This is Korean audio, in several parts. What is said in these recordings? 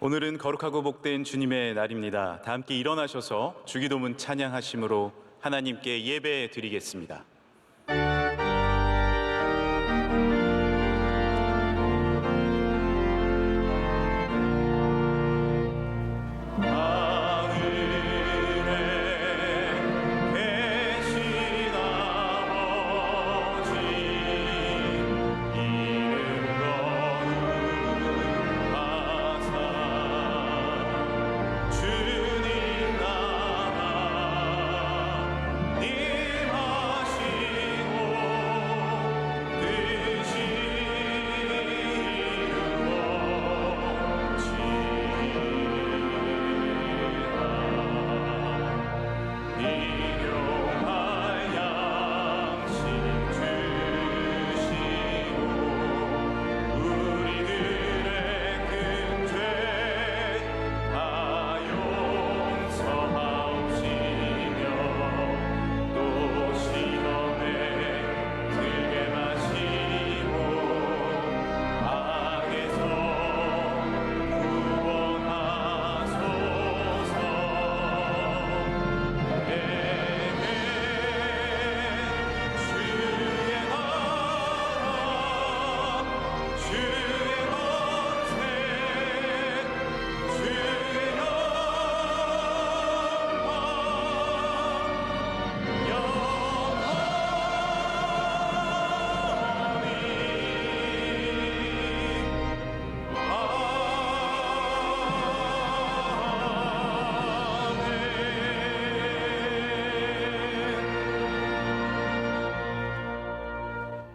오늘은 거룩하고 복된 주님의 날입니다. 다 함께 일어나셔서 주기도문 찬양하심으로 하나님께 예배 드리겠습니다.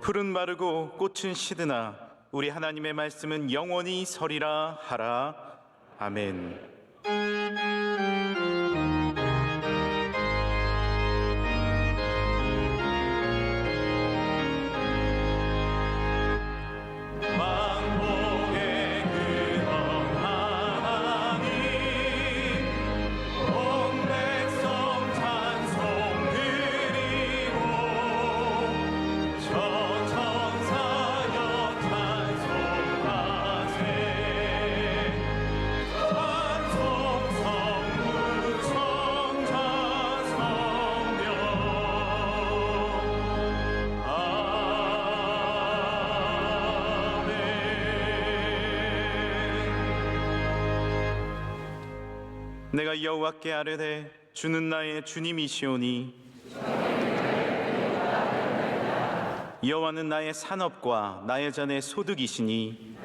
풀은 마르고 꽃은 시드나 우리 하나님의 말씀은 영원히 서리라 하라. 아멘. 내가 여호와께 아뢰되 주는 나의 주님이시오니 여호와는 나의 산업과 나의 전의 소득이시니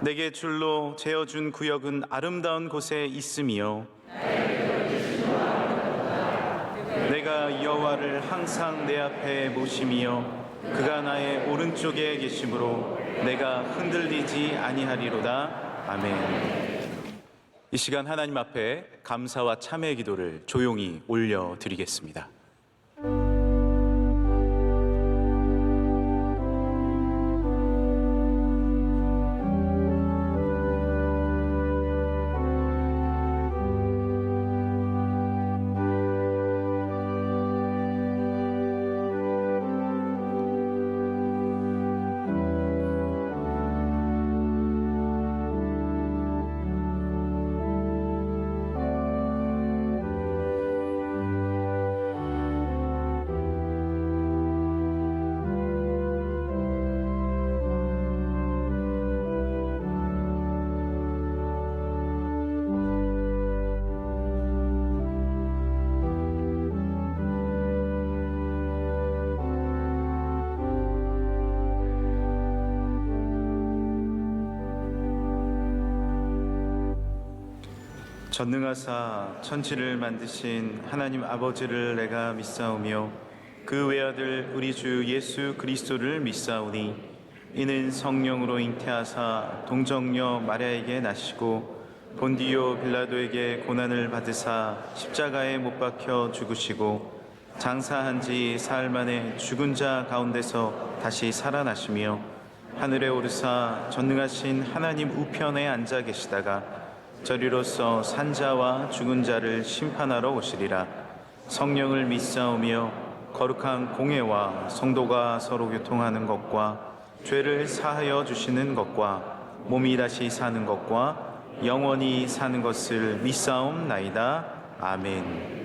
내게 줄로 재어준 구역은 아름다운 곳에 있으며 내가 여호와를 항상 내 앞에 모시며 그가 나의 오른쪽에 계심으로 내가 흔들리지 아니하리로다. 아멘. 이 시간 하나님 앞에 감사와 참회의 기도를 조용히 올려드리겠습니다. 전능하사 천지를 만드신 하나님 아버지를 내가 믿사오며 그 외아들 우리 주 예수 그리스도를 믿사오니 이는 성령으로 잉태하사 동정녀 마리아에게 나시고 본디오 빌라도에게 고난을 받으사 십자가에 못 박혀 죽으시고 장사한 지 사흘 만에 죽은 자 가운데서 다시 살아나시며 하늘에 오르사 전능하신 하나님 우편에 앉아 계시다가 저리로서 산자와 죽은 자를 심판하러 오시리라. 성령을 믿사오며 거룩한 공회와 성도가 서로 교통하는 것과 죄를 사하여 주시는 것과 몸이 다시 사는 것과 영원히 사는 것을 믿사옵나이다. 아멘.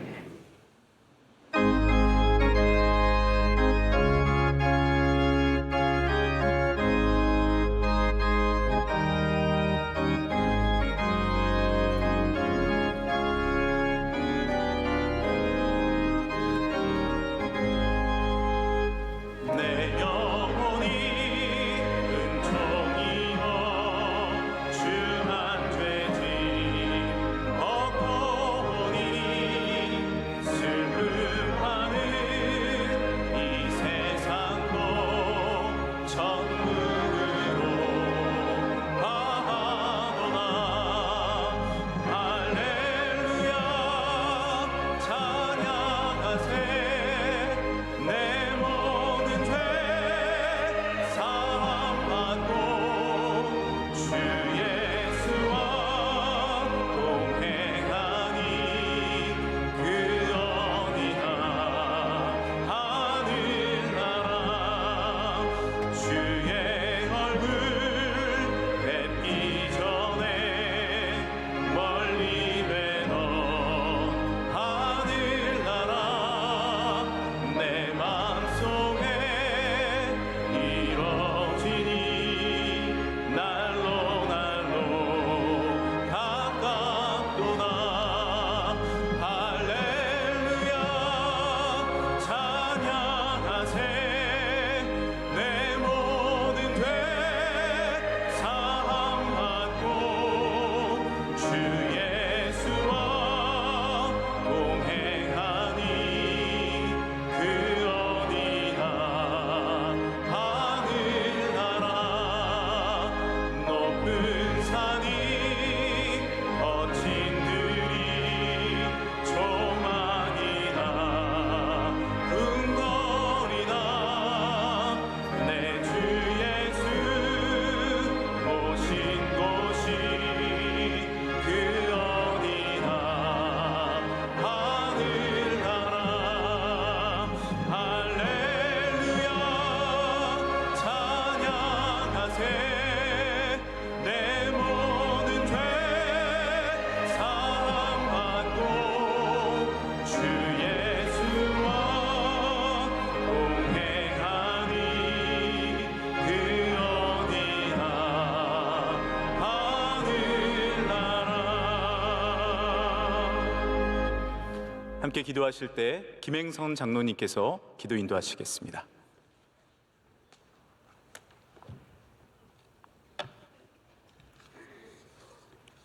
함께 기도하실 때 김행선 장로님께서 기도 인도하시겠습니다.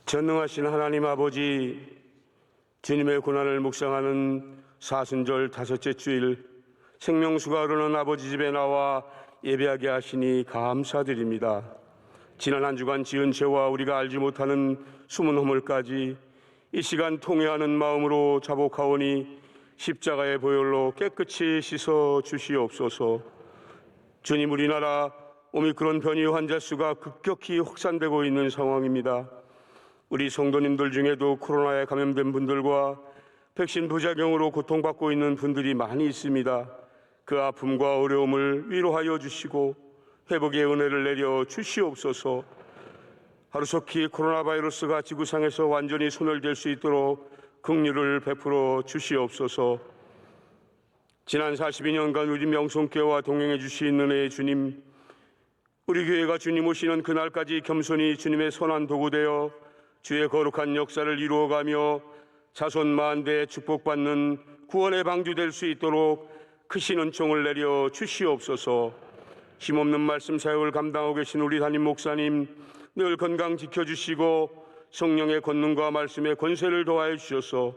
전능하신 하나님 아버지, 주님의 고난을 묵상하는 사순절 다섯째 주일, 생명수가 흐르는 아버지 집에 나와 예배하게 하시니 감사드립니다. 지난 한 주간 지은 죄와 우리가 알지 못하는 숨은 허물까지 이 시간 통회하는 마음으로 자복하오니 십자가의 보혈로 깨끗이 씻어 주시옵소서. 주님, 우리나라 오미크론 변이 환자 수가 급격히 확산되고 있는 상황입니다. 우리 성도님들 중에도 코로나에 감염된 분들과 백신 부작용으로 고통받고 있는 분들이 많이 있습니다. 그 아픔과 어려움을 위로하여 주시고 회복의 은혜를 내려 주시옵소서. 하루속히 코로나 바이러스가 지구상에서 완전히 소멸될 수 있도록 긍휼을 베풀어 주시옵소서. 지난 42년간 우리 명성교회와 동행해 주신 은혜의 주님, 우리 교회가 주님 오시는 그날까지 겸손히 주님의 선한 도구 되어 주의 거룩한 역사를 이루어가며 자손 만대에 축복받는 구원의 방주 될 수 있도록 크신 은총을 내려 주시옵소서. 힘없는 말씀 사역을 감당하고 계신 우리 담임 목사님 늘 건강 지켜주시고 성령의 권능과 말씀의 권세를 더하여 주셔서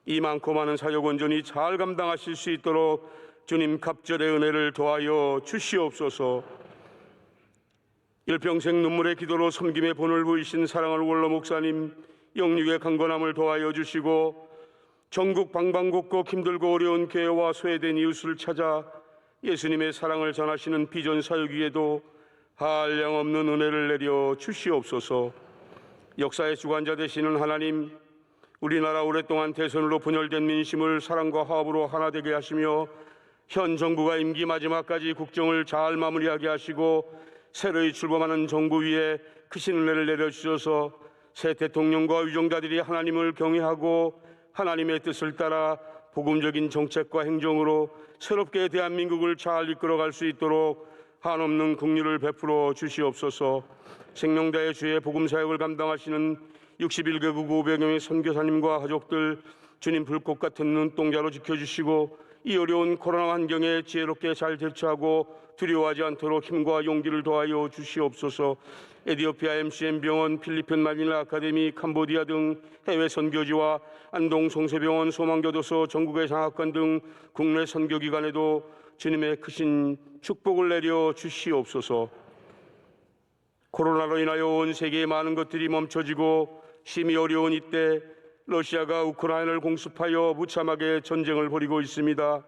이 많고 많은 사역 온전히 잘 감당하실 수 있도록 주님 갑절의 은혜를 더하여 주시옵소서. 일평생 눈물의 기도로 섬김의 본을 보이신 사랑을 원로 목사님 영육의 강건함을 더하여 주시고 전국 방방곡곡 힘들고 어려운 교회와 소외된 이웃을 찾아 예수님의 사랑을 전하시는 비전 사역 위에도 한량없는 은혜를 내려 주시옵소서. 역사의 주관자 되시는 하나님, 우리나라 오랫동안 대선으로 분열된 민심을 사랑과 화합으로 하나 되게 하시며 현 정부가 임기 마지막까지 국정을 잘 마무리하게 하시고 새로이 출범하는 정부 위에 크신 은혜를 내려주셔서 새 대통령과 위정자들이 하나님을 경외하고 하나님의 뜻을 따라 복음적인 정책과 행정으로 새롭게 대한민국을 잘 이끌어갈 수 있도록 한없는 긍휼을 베풀어 주시옵소서. 생명다의 주의 복음 사역을 감당하시는 61개국 500여 명의 선교사님과 가족들 주님 불꽃 같은 눈동자로 지켜주시고 이 어려운 코로나 환경에 지혜롭게 잘 대처하고 두려워하지 않도록 힘과 용기를 더하여 주시옵소서. 에티오피아 MCM 병원, 필리핀 마닐라 아카데미, 캄보디아 등 해외 선교지와 안동 송세병원, 소망교도소, 전국의 장학관 등 국내 선교기관에도 주님의 크신 축복을 내려 주시옵소서. 코로나로 인하여 온 세계의 많은 것들이 멈춰지고 심히 어려운 이때 러시아가 우크라이나를 공습하여 무참하게 전쟁을 벌이고 있습니다.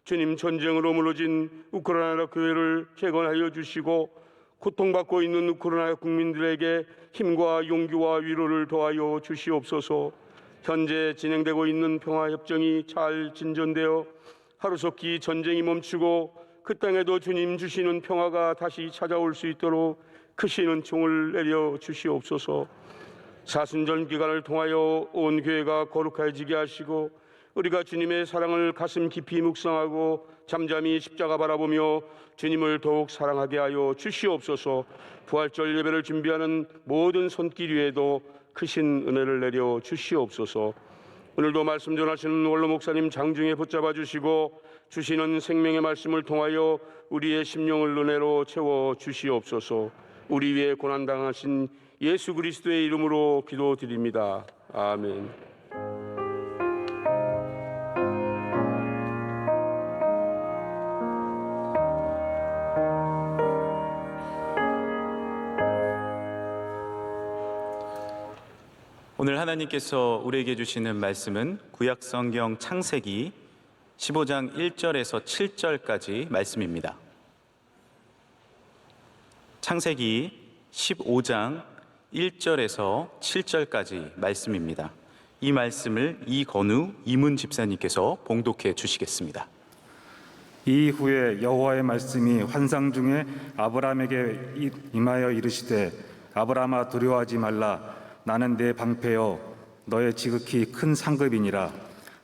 주님, 전쟁으로 무너진 우크라이나 교회를 재건하여 주시고 고통받고 있는 우크라이나 국민들에게 힘과 용기와 위로를 더하여 주시옵소서. 현재 진행되고 있는 평화협정이 잘 진전되어 하루속히 전쟁이 멈추고 그 땅에도 주님 주시는 평화가 다시 찾아올 수 있도록 크신 은총을 내려 주시옵소서. 사순절 기간을 통하여 온 교회가 거룩해지게 하시고 우리가 주님의 사랑을 가슴 깊이 묵상하고 잠잠히 십자가 바라보며 주님을 더욱 사랑하게 하여 주시옵소서. 부활절 예배를 준비하는 모든 손길 위에도 크신 은혜를 내려 주시옵소서. 오늘도 말씀 전하시는 원로 목사님 장중에 붙잡아 주시고 주시는 생명의 말씀을 통하여 우리의 심령을 은혜로 채워 주시옵소서. 우리 위에 고난당하신 예수 그리스도의 이름으로 기도드립니다. 아멘. 오늘 하나님께서 우리에게 주시는 말씀은 구약성경 창세기 15장 1절에서 7절까지 말씀입니다. 창세기 15장 1절에서 7절까지 말씀입니다. 이 말씀을 이건우 이문 집사님께서 봉독해 주시겠습니다. 이후에 여호와의 말씀이 환상 중에 아브라함에게 임하여 이르시되 아브라함아 두려워하지 말라. 나는 내 방패여 너의 지극히 큰 상급이니라.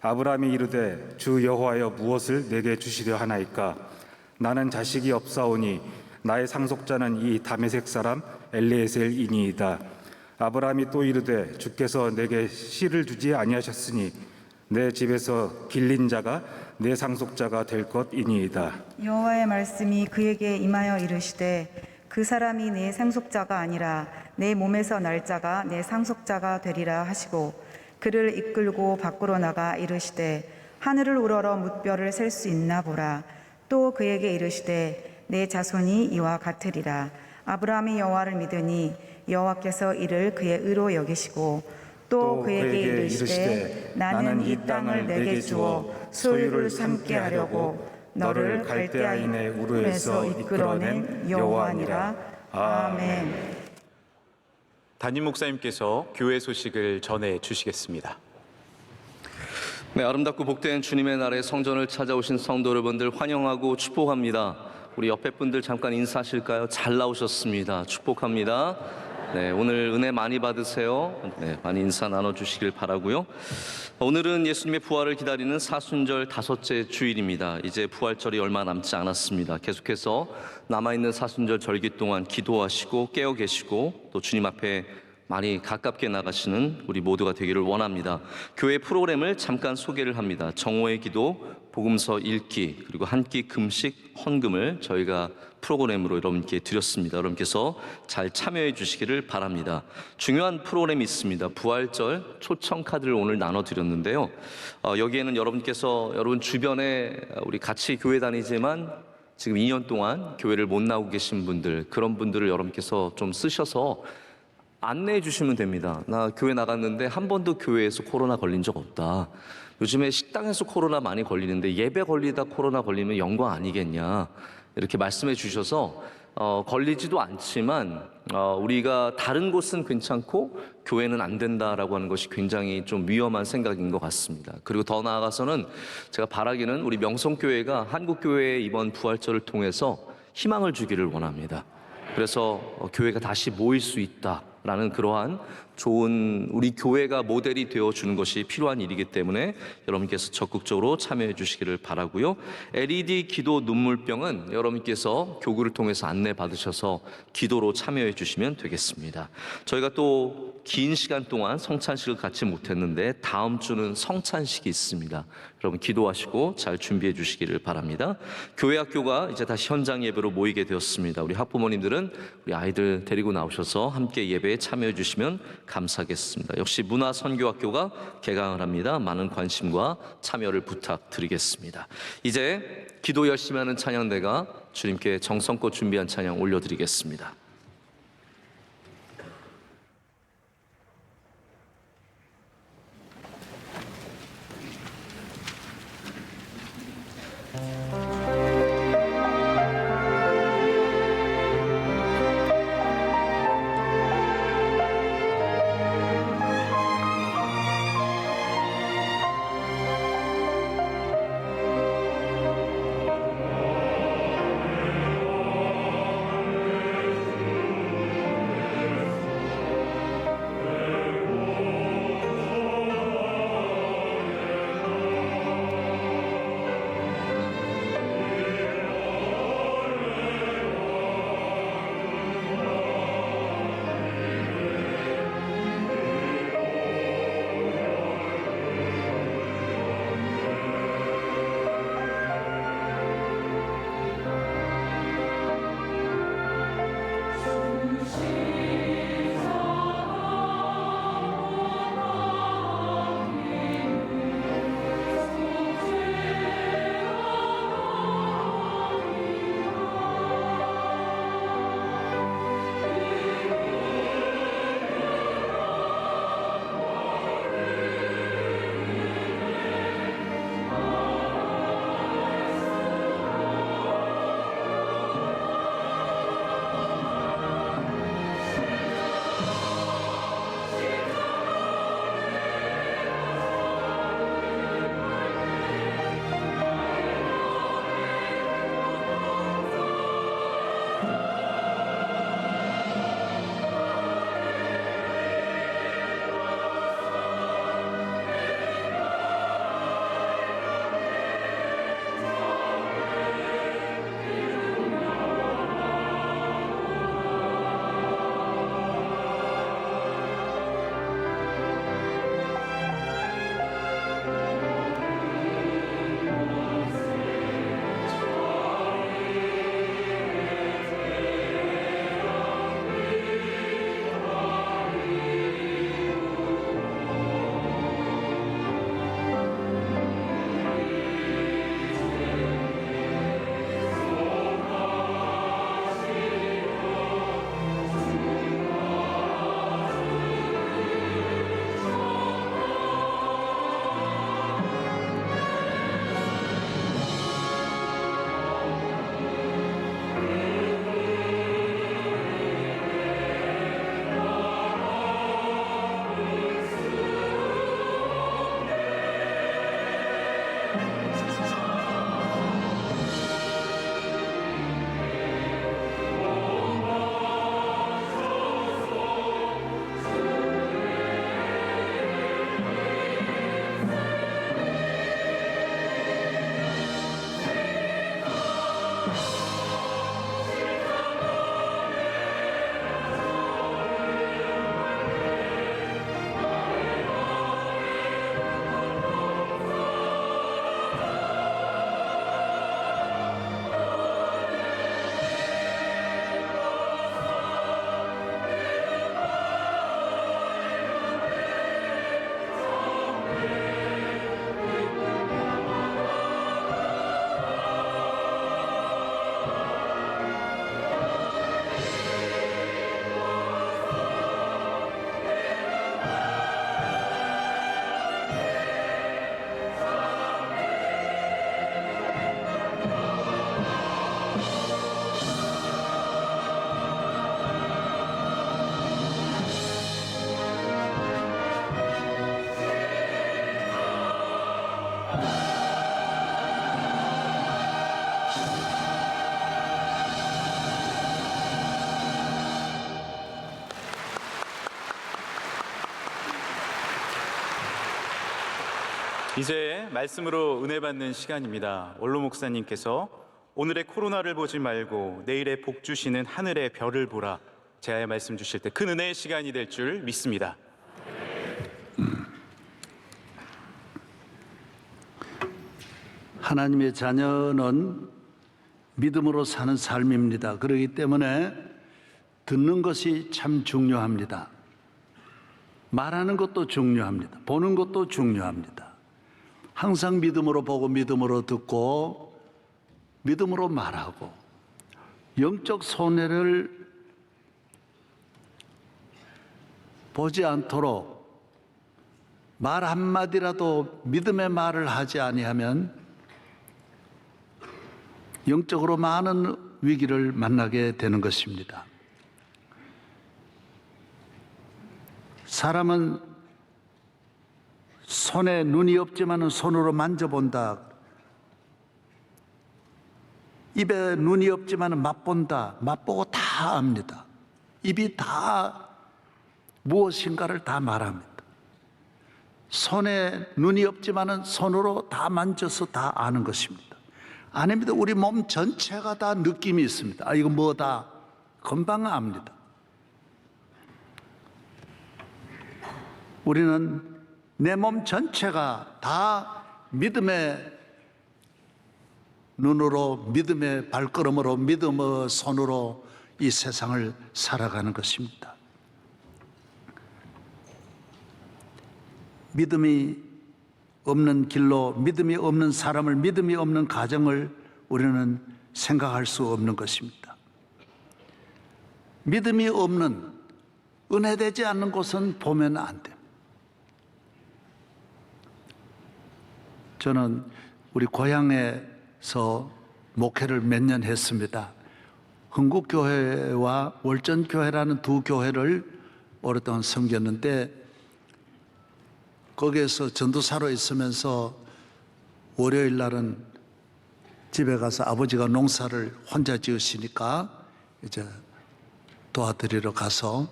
아브라함이 이르되 주 여호와여 무엇을 내게 주시려 하나이까. 나는 자식이 없사오니 나의 상속자는 이 다메섹 사람 엘리에셀이니이다. 아브라함이 또 이르되 주께서 내게 씨를 주지 아니하셨으니 내 집에서 길린 자가 내 상속자가 될 것이니이다. 여호와의 말씀이 그에게 임하여 이르시되 그 사람이 내 상속자가 아니라 내 몸에서 날 자가 내 상속자가 되리라 하시고 그를 이끌고 밖으로 나가 이르시되 하늘을 우러러 뭇별을 셀 수 있나 보라. 또 그에게 이르시되 내 자손이 이와 같으리라. 아브라함이 여호와를 믿으니 여호와께서 이를 그의 의로 여기시고 또 그에게 이르시되 나는 이 땅을 내게 주어 소유를 삼게 하려고 너를 갈대아인의 우르에서 이끌어낸 여호와니라. 아멘. 담임 목사님께서 교회 소식을 전해 주시겠습니다. 네, 아름답고 복된 주님의 날에 성전을 찾아오신 성도 여러분들 환영하고 축복합니다. 우리 옆에 분들 잠깐 인사하실까요? 잘 나오셨습니다. 축복합니다. 네, 오늘 은혜 많이 받으세요. 네, 많이 인사 나눠주시길 바라고요. 오늘은 예수님의 부활을 기다리는 사순절 5째 주일입니다. 이제 부활절이 얼마 남지 않았습니다. 계속해서 남아있는 사순절 절기 동안 기도하시고 깨어 계시고 또 주님 앞에 많이 가깝게 나가시는 우리 모두가 되기를 원합니다. 교회 프로그램을 잠깐 소개를 합니다. 정오의 기도, 복음서 읽기, 그리고 한 끼 금식 헌금을 저희가 프로그램으로 여러분께 드렸습니다. 여러분께서 잘 참여해 주시기를 바랍니다. 중요한 프로그램이 있습니다. 부활절 초청 카드를 오늘 나눠드렸는데요. 여기에는 여러분께서 여러분 주변에 우리 같이 교회 다니지만 지금 2년 동안 교회를 못 나오고 계신 분들, 그런 분들을 여러분께서 좀 쓰셔서 안내해 주시면 됩니다. 나 교회 나갔는데 한 번도 교회에서 코로나 걸린 적 없다. 요즘에 식당에서 코로나 많이 걸리는데 예배 걸리다 코로나 걸리면 영광 아니겠냐. 이렇게 말씀해 주셔서 걸리지도 않지만 우리가 다른 곳은 괜찮고 교회는 안 된다라고 하는 것이 굉장히 좀 위험한 생각인 것 같습니다. 그리고 더 나아가서는 제가 바라기는 우리 명성교회가 한국교회의 이번 부활절을 통해서 희망을 주기를 원합니다. 그래서 교회가 다시 모일 수 있다라는 그러한 좋은 우리 교회가 모델이 되어주는 것이 필요한 일이기 때문에 여러분께서 적극적으로 참여해 주시기를 바라고요. LED 기도 눈물병은 여러분께서 교구를 통해서 안내 받으셔서 기도로 참여해 주시면 되겠습니다. 저희가 또 긴 시간 동안 성찬식을 갖지 못했는데 다음 주는 성찬식이 있습니다. 여러분 기도하시고 잘 준비해 주시기를 바랍니다. 교회 학교가 이제 다시 현장 예배로 모이게 되었습니다. 우리 학부모님들은 우리 아이들 데리고 나오셔서 함께 예배에 참여해 주시면 감사하겠습니다. 역시 문화선교학교가 개강을 합니다. 많은 관심과 참여를 부탁드리겠습니다. 이제 기도 열심히 하는 찬양대가 주님께 정성껏 준비한 찬양 올려드리겠습니다. 이제 말씀으로 은혜 받는 시간입니다. 원로 목사님께서 오늘의 코로나를 보지 말고 내일의 복 주시는 하늘의 별을 보라, 제아의 말씀 주실 때 큰 은혜의 시간이 될 줄 믿습니다. 하나님의 자녀는 믿음으로 사는 삶입니다. 그렇기 때문에 듣는 것이 참 중요합니다. 말하는 것도 중요합니다. 보는 것도 중요합니다. 항상 믿음으로 보고 믿음으로 듣고 믿음으로 말하고 영적 손해를 보지 않도록 말 한마디라도 믿음의 말을 하지 아니하면 영적으로 많은 위기를 만나게 되는 것입니다. 사람은 손에 눈이 없지만 손으로 만져본다. 입에 눈이 없지만 맛본다. 맛보고 다 압니다. 입이 다 무엇인가를 다 말합니다. 손에 눈이 없지만 손으로 다 만져서 다 아는 것입니다. 아닙니다. 우리 몸 전체가 다 느낌이 있습니다. 아, 이거 뭐다? 금방 압니다. 우리는 내 몸 전체가 다 믿음의 눈으로, 믿음의 발걸음으로, 믿음의 손으로 이 세상을 살아가는 것입니다. 믿음이 없는 길로, 믿음이 없는 사람을, 믿음이 없는 가정을 우리는 생각할 수 없는 것입니다. 믿음이 없는, 은혜되지 않는 곳은 보면 안 됩니다. 저는 우리 고향에서 목회를 몇 년 했습니다. 흥국교회와 월전교회라는 두 교회를 오랫동안 섬겼는데, 거기에서 전도사로 있으면서 월요일 날은 집에 가서 아버지가 농사를 혼자 지으시니까 이제 도와드리러 가서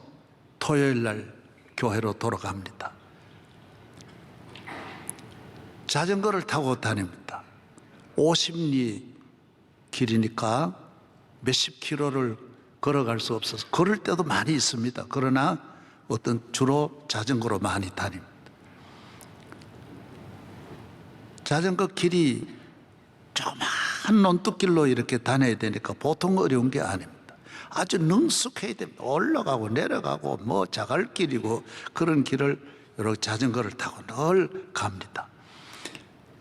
토요일 날 교회로 돌아갑니다. 자전거를 타고 다닙니다. 50리 길이니까 몇십 킬로를 걸어갈 수 없어서 걸을 때도 많이 있습니다. 그러나 주로 자전거로 많이 다닙니다. 자전거 길이 조그마한 논뚝길로 이렇게 다녀야 되니까 보통 어려운 게 아닙니다. 아주 능숙해야 됩니다. 올라가고 내려가고 뭐 자갈길이고 그런 길을 이렇게 자전거를 타고 늘 갑니다.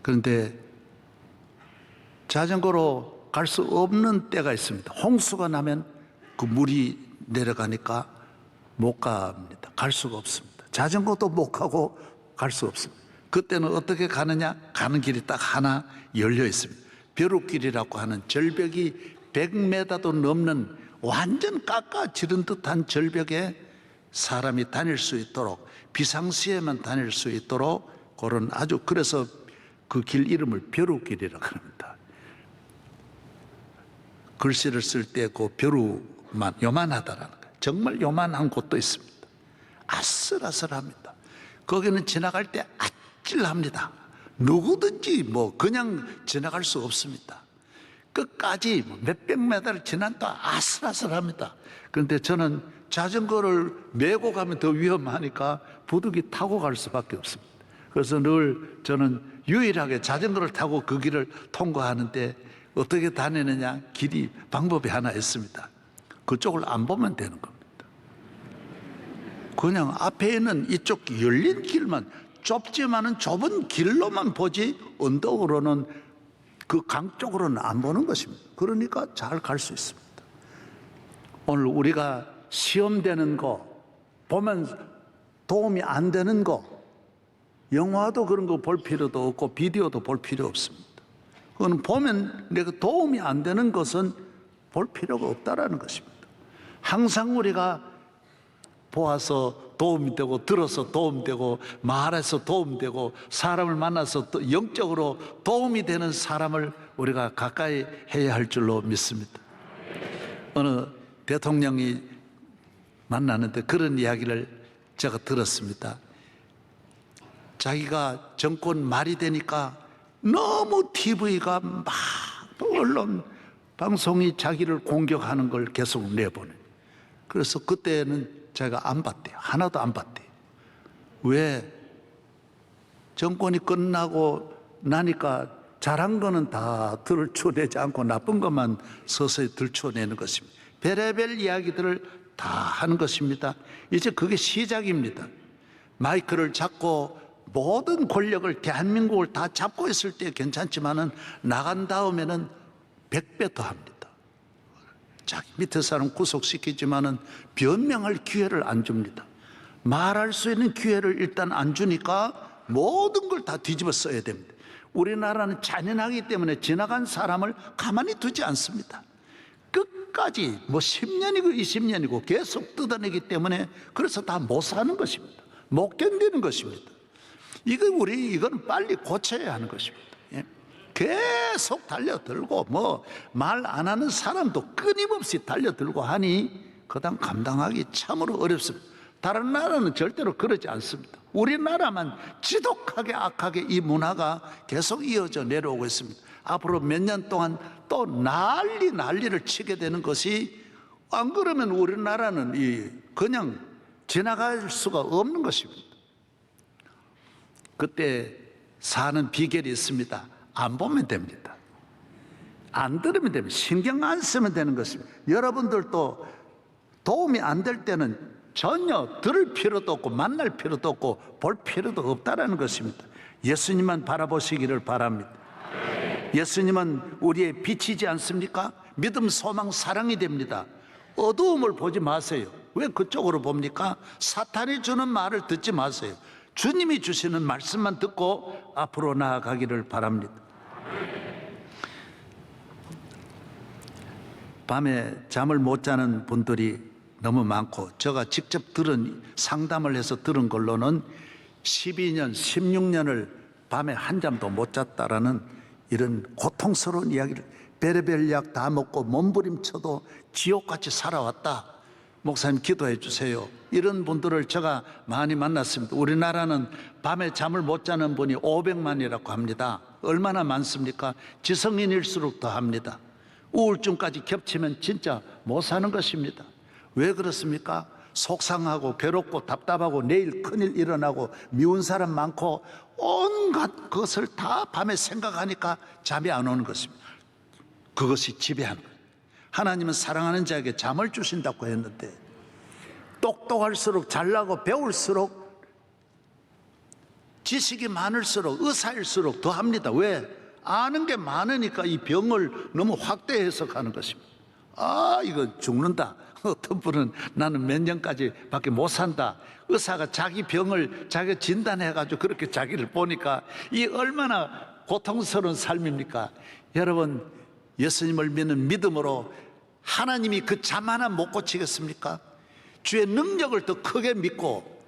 그런데 자전거로 갈 수 없는 때가 있습니다. 홍수가 나면 그 물이 내려가니까 못 갑니다. 갈 수가 없습니다. 자전거도 못 가고 갈 수 없습니다. 그때는 어떻게 가느냐? 가는 길이 딱 하나 열려 있습니다. 벼룩길이라고 하는 절벽이 100m도 넘는 완전 깎아지른 듯한 절벽에 사람이 다닐 수 있도록, 비상시에만 다닐 수 있도록 그런 아주, 그래서 그 길 이름을 벼룩길이라고 합니다. 글씨를 쓸 때 그 벼룩만 요만하다라는 거예요. 정말 요만한 곳도 있습니다. 아슬아슬합니다. 거기는 지나갈 때 아찔합니다. 누구든지 뭐 그냥 지나갈 수 없습니다. 끝까지 몇백 메다를 지난 또 아슬아슬합니다. 그런데 저는 자전거를 메고 가면 더 위험하니까 부득이 타고 갈 수밖에 없습니다. 그래서 늘 저는 유일하게 자전거를 타고 그 길을 통과하는데 어떻게 다니느냐? 방법이 하나 있습니다. 그쪽을 안 보면 되는 겁니다. 그냥 앞에 있는 이쪽 열린 길만, 좁지만은 좁은 길로만 보지 언덕으로는, 그 강 쪽으로는 안 보는 것입니다. 그러니까 잘 갈 수 있습니다. 오늘 우리가 시험되는 거, 보면 도움이 안 되는 거, 영화도 그런 거 볼 필요도 없고 비디오도 볼 필요 없습니다. 그건 보면 내가 도움이 안 되는 것은 볼 필요가 없다라는 것입니다. 항상 우리가 보아서 도움이 되고, 들어서 도움되고, 말해서 도움되고, 사람을 만나서 또 영적으로 도움이 되는 사람을 우리가 가까이 해야 할 줄로 믿습니다. 어느 대통령이 만나는데 그런 이야기를 제가 들었습니다. 자기가 정권 말이 되니까 너무 TV가 막 언론 방송이 자기를 공격하는 걸 계속 내보내. 그래서 그때는 제가 안 봤대요. 하나도 안 봤대요. 왜? 정권이 끝나고 나니까 잘한 거는 다 들춰내지 않고 나쁜 것만 서서히 들춰내는 것입니다. 별의별 이야기들을 다 하는 것입니다. 이제 그게 시작입니다. 마이크를 잡고 모든 권력을 대한민국을 다 잡고 있을 때 괜찮지만은 나간 다음에는 100배 더 합니다. 자기 밑에 사람 구속시키지만은 변명할 기회를 안 줍니다. 말할 수 있는 기회를 일단 안 주니까 모든 걸 다 뒤집어 써야 됩니다. 우리나라는 잔인하기 때문에 지나간 사람을 가만히 두지 않습니다. 끝까지 뭐 10년이고 20년이고 계속 뜯어내기 때문에 그래서 다 못 사는 것입니다. 못 견디는 것입니다. 이건 빨리 고쳐야 하는 것입니다. 예? 계속 달려들고 뭐 말 안 하는 사람도 끊임없이 달려들고 하니 그다음 감당하기 참으로 어렵습니다. 다른 나라는 절대로 그러지 않습니다. 우리나라만 지독하게 악하게 이 문화가 계속 이어져 내려오고 있습니다. 앞으로 몇 년 동안 또 난리를 치게 되는 것이, 안 그러면 우리나라는 그냥 지나갈 수가 없는 것입니다. 그때 사는 비결이 있습니다. 안 보면 됩니다. 안 들으면 됩니다. 신경 안 쓰면 되는 것입니다. 여러분들도 도움이 안 될 때는 전혀 들을 필요도 없고 만날 필요도 없고 볼 필요도 없다라는 것입니다. 예수님만 바라보시기를 바랍니다. 예수님은 우리의 빛이지 않습니까? 믿음, 소망, 사랑이 됩니다. 어두움을 보지 마세요. 왜 그쪽으로 봅니까? 사탄이 주는 말을 듣지 마세요. 주님이 주시는 말씀만 듣고 앞으로 나아가기를 바랍니다. 밤에 잠을 못 자는 분들이 너무 많고, 제가 직접 상담을 해서 들은 걸로는 12년, 16년을 밤에 한 잠도 못 잤다라는 이런 고통스러운 이야기를, 별의별 약 다 먹고 몸부림쳐도 지옥같이 살아왔다. 목사님 기도해 주세요. 이런 분들을 제가 많이 만났습니다. 우리나라는 밤에 잠을 못 자는 분이 500만이라고 합니다. 얼마나 많습니까? 지성인일수록 더 합니다. 우울증까지 겹치면 진짜 못 사는 것입니다. 왜 그렇습니까? 속상하고 괴롭고 답답하고 내일 큰일 일어나고 미운 사람 많고 온갖 것을 다 밤에 생각하니까 잠이 안 오는 것입니다. 그것이 지배하는 거예요. 하나님은 사랑하는 자에게 잠을 주신다고 했는데, 똑똑할수록 잘나고 배울수록 지식이 많을수록 의사일수록 더 합니다. 왜? 아는 게 많으니까 이 병을 너무 확대 해석하는 것입니다. 이거 죽는다. 어떤 분은 나는 몇 년까지 밖에 못 산다. 의사가 자기 병을 자기가 진단해가지고 그렇게 자기를 보니까 이 얼마나 고통스러운 삶입니까? 여러분, 예수님을 믿는 믿음으로 하나님이 그 잠 하나 못 고치겠습니까? 주의 능력을 더 크게 믿고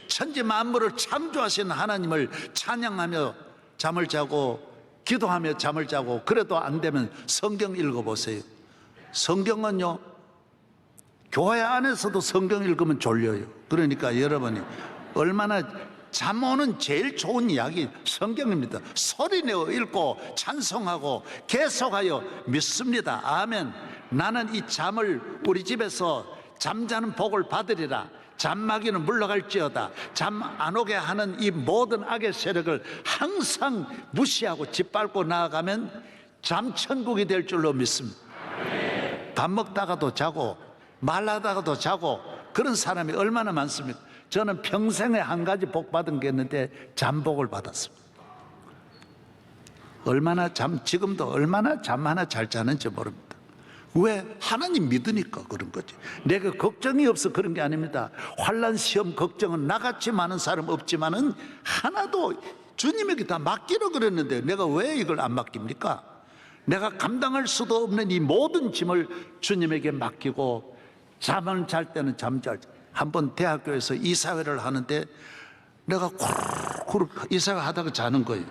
천지 만물을 창조하신 하나님을 찬양하며 잠을 자고 기도하며 잠을 자고, 그래도 안 되면 성경 읽어보세요. 성경은요, 교회 안에서도 성경 읽으면 졸려요. 그러니까 여러분이 얼마나 잠 오는 제일 좋은 이야기 성경입니다. 소리내어 읽고 찬송하고 계속하여 믿습니다. 아멘. 나는 이 잠을 우리 집에서 잠자는 복을 받으리라. 잠마귀는 물러갈지어다. 잠 안 오게 하는 이 모든 악의 세력을 항상 무시하고 짓밟고 나아가면 잠천국이 될 줄로 믿습니다. 밥 먹다가도 자고 말하다가도 자고 그런 사람이 얼마나 많습니까? 저는 평생에 한 가지 복 받은 게 있는데 잠복을 받았습니다. 지금도 얼마나 잠 하나 잘 자는지 모릅니다. 왜? 하나님 믿으니까 그런 거지. 내가 걱정이 없어 그런 게 아닙니다. 환난 시험 걱정은 나같이 많은 사람 없지만은 하나도 주님에게 다 맡기려 그랬는데 내가 왜 이걸 안 맡깁니까? 내가 감당할 수도 없는 이 모든 짐을 주님에게 맡기고 잠을 잘 때는 잠잘. 한번 대학교에서 이사회를 하는데 내가 코르코르 이사회 하다가 자는 거예요.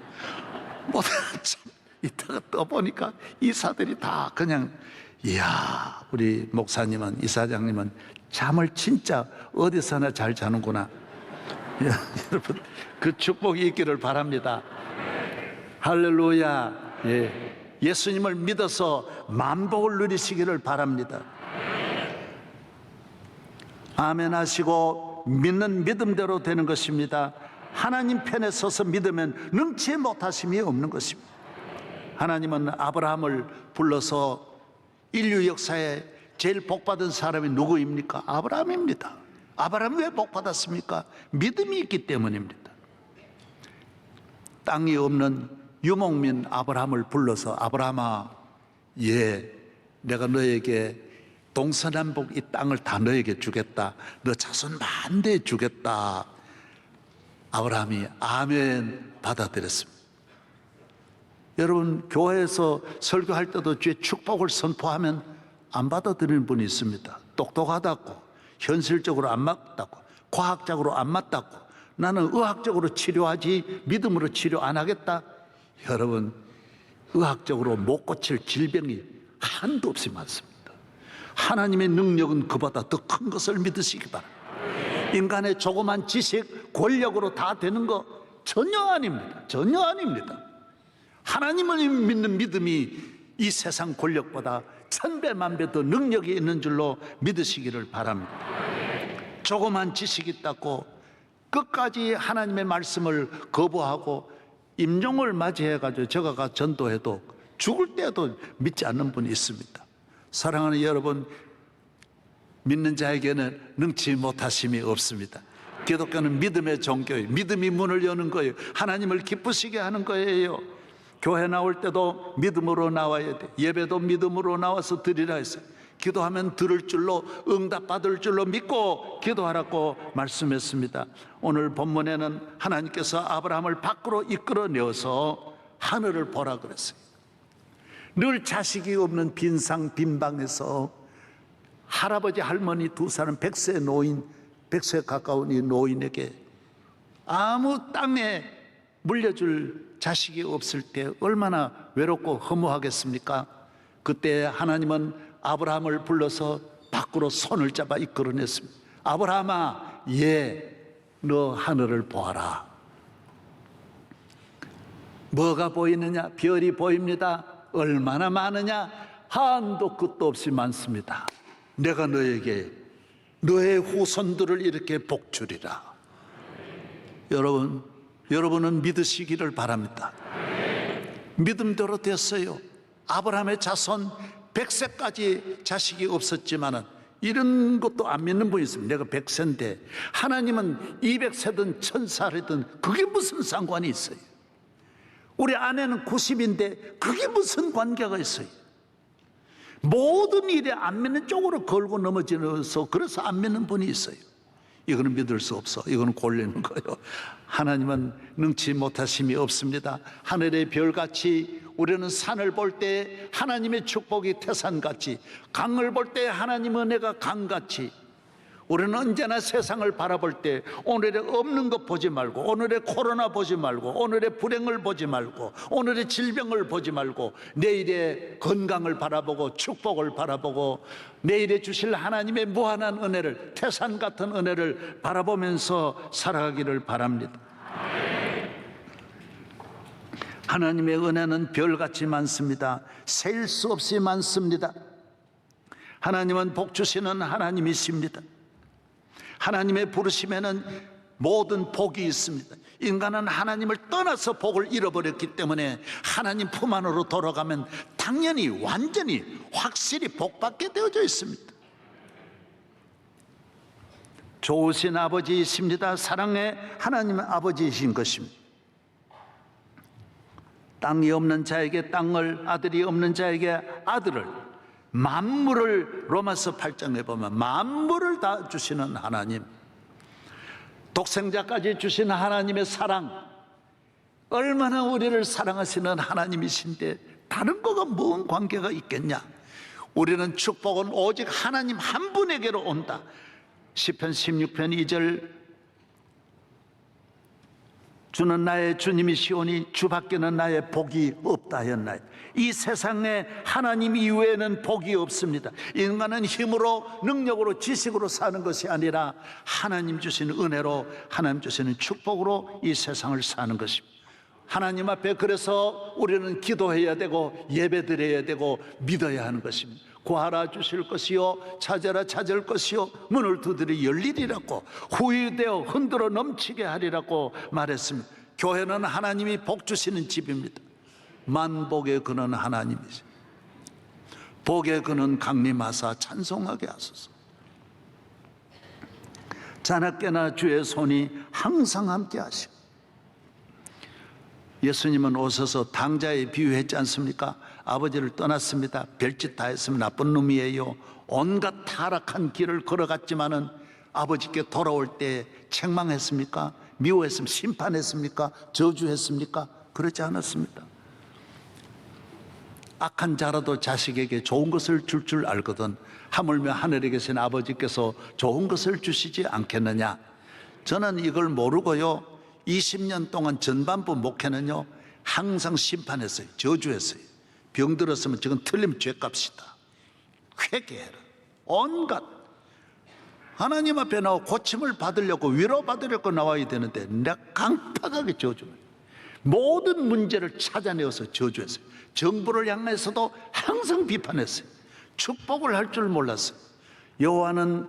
이따가 떠보니까 이사들이 다 그냥, 이야, 우리 목사님은, 이사장님은 잠을 진짜 어디서나 잘 자는구나. 여러분, 그 축복이 있기를 바랍니다. 할렐루야. 예. 예수님을 믿어서 만복을 누리시기를 바랍니다. 아멘 하시고 믿는 믿음대로 되는 것입니다. 하나님 편에 서서 믿으면 능치 못하심이 없는 것입니다. 하나님은 아브라함을 불러서 인류 역사에 제일 복받은 사람이 누구입니까? 아브라함입니다. 아브라함이 왜 복받았습니까? 믿음이 있기 때문입니다. 땅이 없는 유목민 아브라함을 불러서 아브라함아, 예, 내가 너에게 동서남북 이 땅을 다 너에게 주겠다. 너 자손 만대에 주겠다. 아브라함이 아멘 받아들였습니다. 여러분, 교회에서 설교할 때도 주의 축복을 선포하면 안 받아들이는 분이 있습니다. 똑똑하다고, 현실적으로 안 맞다고, 과학적으로 안 맞다고, 나는 의학적으로 치료하지 믿음으로 치료 안 하겠다. 여러분, 의학적으로 못 고칠 질병이 한도 없이 많습니다. 하나님의 능력은 그보다 더 큰 것을 믿으시기 바랍니다. 인간의 조그만 지식, 권력으로 다 되는 거 전혀 아닙니다. 전혀 아닙니다. 하나님을 믿는 믿음이 이 세상 권력보다 1000배 만배 더 능력이 있는 줄로 믿으시기를 바랍니다. 조그만 지식이 있다고 끝까지 하나님의 말씀을 거부하고 임종을 맞이해가지고 저가 전도해도 죽을 때도 믿지 않는 분이 있습니다. 사랑하는 여러분, 믿는 자에게는 능치 못하심이 없습니다. 기독교는 믿음의 종교예요. 믿음이 문을 여는 거예요. 하나님을 기쁘시게 하는 거예요. 교회 나올 때도 믿음으로 나와야 돼. 예배도 믿음으로 나와서 드리라 했어요. 기도하면 들을 줄로, 응답받을 줄로 믿고 기도하라고 말씀했습니다. 오늘 본문에는 하나님께서 아브라함을 밖으로 이끌어내어서 하늘을 보라 그랬어요. 늘 자식이 없는 빈상 빈방에서 할아버지 할머니 두 사람 100세 노인, 100세 가까운 이 노인에게 아무 땅에 물려줄 자식이 없을 때 얼마나 외롭고 허무하겠습니까? 그때 하나님은 아브라함을 불러서 밖으로 손을 잡아 이끌어냈습니다. 아브라함아, 예, 너 하늘을 보아라. 뭐가 보이느냐? 별이 보입니다. 얼마나 많으냐? 한도 끝도 없이 많습니다. 내가 너에게 너의 후손들을 이렇게 복주리라. 여러분은 믿으시기를 바랍니다. 믿음대로 됐어요. 아브라함의 자손 100세까지 자식이 없었지만은 이런 것도 안 믿는 분이 있습니다. 내가 100세인데 하나님은 200세든 1000살이든 그게 무슨 상관이 있어요? 우리 아내는 90인데 그게 무슨 관계가 있어요? 모든 일에 안 믿는 쪽으로 걸고 넘어지면서 그래서 안 믿는 분이 있어요. 이거는 믿을 수 없어. 이거는 골리는 거예요. 하나님은 능치 못하심이 없습니다. 하늘의 별같이 우리는 산을 볼 때 하나님의 축복이 태산같이, 강을 볼 때 하나님의 은혜가 강같이, 우리는 언제나 세상을 바라볼 때 오늘의 없는 것 보지 말고, 오늘의 코로나 보지 말고, 오늘의 불행을 보지 말고, 오늘의 질병을 보지 말고 내일의 건강을 바라보고 축복을 바라보고 내일에 주실 하나님의 무한한 은혜를, 태산 같은 은혜를 바라보면서 살아가기를 바랍니다. 하나님의 은혜는 별같이 많습니다. 셀 수 없이 많습니다. 하나님은 복 주시는 하나님이십니다. 하나님의 부르심에는 모든 복이 있습니다. 인간은 하나님을 떠나서 복을 잃어버렸기 때문에 하나님 품 안으로 돌아가면 당연히 완전히 확실히 복받게 되어져 있습니다. 좋으신 아버지이십니다. 사랑의 하나님 아버지이신 것입니다. 땅이 없는 자에게 땅을, 아들이 없는 자에게 아들을, 만물을, 로마서 8장에 보면 만물을 다 주시는 하나님, 독생자까지 주신 하나님의 사랑, 얼마나 우리를 사랑하시는 하나님이신데 다른 거가 뭔 관계가 있겠냐? 우리는 축복은 오직 하나님 한 분에게로 온다. 시편 16편 2절 주는 나의 주님이시오니 주밖에는 나의 복이 없다 하였나요? 이 세상에 하나님 이외에는 복이 없습니다. 인간은 힘으로, 능력으로, 지식으로 사는 것이 아니라 하나님 주시는 은혜로, 하나님 주시는 축복으로 이 세상을 사는 것입니다. 하나님 앞에 그래서 우리는 기도해야 되고 예배드려야 되고 믿어야 하는 것입니다. 구하라 주실 것이요, 찾아라 찾을 것이요, 문을 두드려 열리리라고, 후유되어 흔들어 넘치게 하리라고 말했습니다. 교회는 하나님이 복 주시는 집입니다. 만복의 근원 하나님이시, 복의 근원 강림하사 찬송하게 하소서. 자나깨나 주의 손이 항상 함께 하시고, 예수님은 오셔서 당자에 비유했지 않습니까? 아버지를 떠났습니다. 별짓 다 했으면 나쁜 놈이에요. 온갖 타락한 길을 걸어갔지만은 아버지께 돌아올 때 책망했습니까? 미워했습니까? 심판했습니까? 저주했습니까? 그렇지 않았습니다. 악한 자라도 자식에게 좋은 것을 줄 알거든 하물며 하늘에 계신 아버지께서 좋은 것을 주시지 않겠느냐. 저는 이걸 모르고요, 20년 동안 전반부 목회는요 항상 심판했어요. 저주했어요. 병들었으면 지금 틀리면 죄값이다, 회개해라, 온갖 하나님 앞에 나와 고침을 받으려고, 위로받으려고 나와야 되는데 내가 강팍하게 저주해요. 모든 문제를 찾아내어서 저주했어요. 정부를 향해서도 항상 비판했어요. 축복을 할 줄 몰랐어요. 여호와는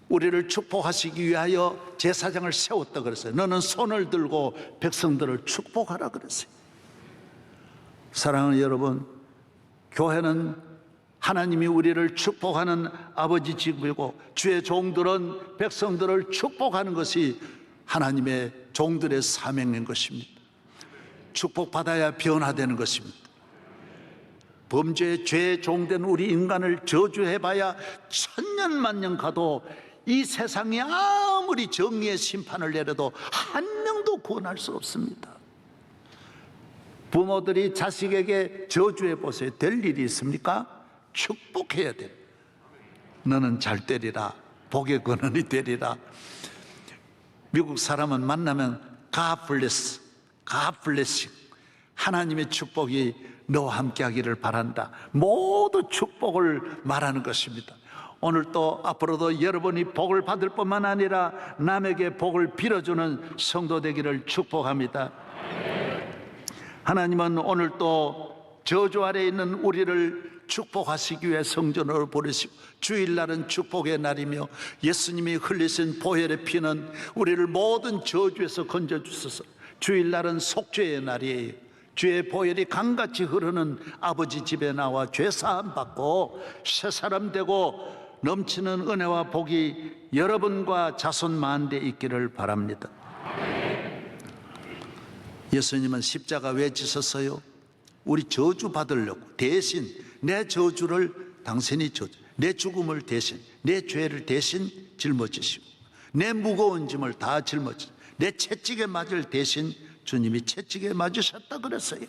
우리를 축복하시기 위하여 제사장을 세웠다 그랬어요. 너는 손을 들고 백성들을 축복하라 그랬어요. 사랑하는 여러분, 교회는 하나님이 우리를 축복하는 아버지 집이고, 주의 종들은 백성들을 축복하는 것이 하나님의 종들의 사명인 것입니다. 축복받아야 변화되는 것입니다. 범죄의 죄의 종된 우리 인간을 저주해봐야 천년 만년 가도 이 세상이 아무리 정의의 심판을 내려도 한 명도 구원할 수 없습니다. 부모들이 자식에게 저주해 보세요. 될 일이 있습니까? 축복해야 돼. 너는 잘 되리라, 복의 근원이 되리라. 미국 사람은 만나면 God bless, God bless, 하나님의 축복이 너와 함께 하기를 바란다. 모두 축복을 말하는 것입니다. 오늘 또 앞으로도 여러분이 복을 받을 뿐만 아니라 남에게 복을 빌어주는 성도 되기를 축복합니다. 하나님은 오늘 또 저주 아래에 있는 우리를 축복하시기 위해 성전으로 보내시고, 주일날은 축복의 날이며 예수님이 흘리신 보혈의 피는 우리를 모든 저주에서 건져주소서. 주일날은 속죄의 날이에요. 주의 보혈이 강같이 흐르는 아버지 집에 나와 죄사함 받고 새 사람 되고 넘치는 은혜와 복이 여러분과 자손 만대에 있기를 바랍니다. 예수님은 십자가 왜 지셨어요? 우리 저주 받으려고. 대신 내 저주를 당신이 내 죽음을 대신, 내 죄를 대신 짊어지시고, 내 무거운 짐을 다 짊어지시고, 내 채찍에 맞을 대신 주님이 채찍에 맞으셨다 그랬어요.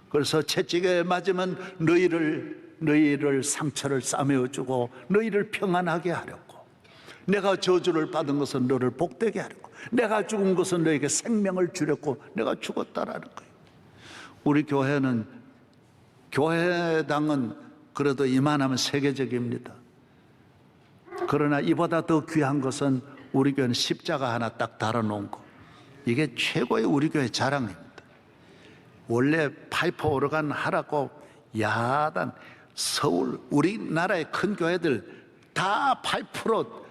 그래서 채찍에 맞으면 너희를 상처를 싸매어주고 너희를 평안하게 하려고, 내가 저주를 받은 것은 너를 복되게 하려고, 내가 죽은 것은 너에게 생명을 주려고 내가 죽었다라는 거예요. 우리 교회당은 그래도 이만하면 세계적입니다. 그러나 이보다 더 귀한 것은 우리 교회는 십자가 하나 딱 달아놓은 거, 이게 최고의 우리 교회 자랑입니다. 원래 파이프 오르간 하라고 야단, 서울 우리나라의 큰 교회들 다 파이프로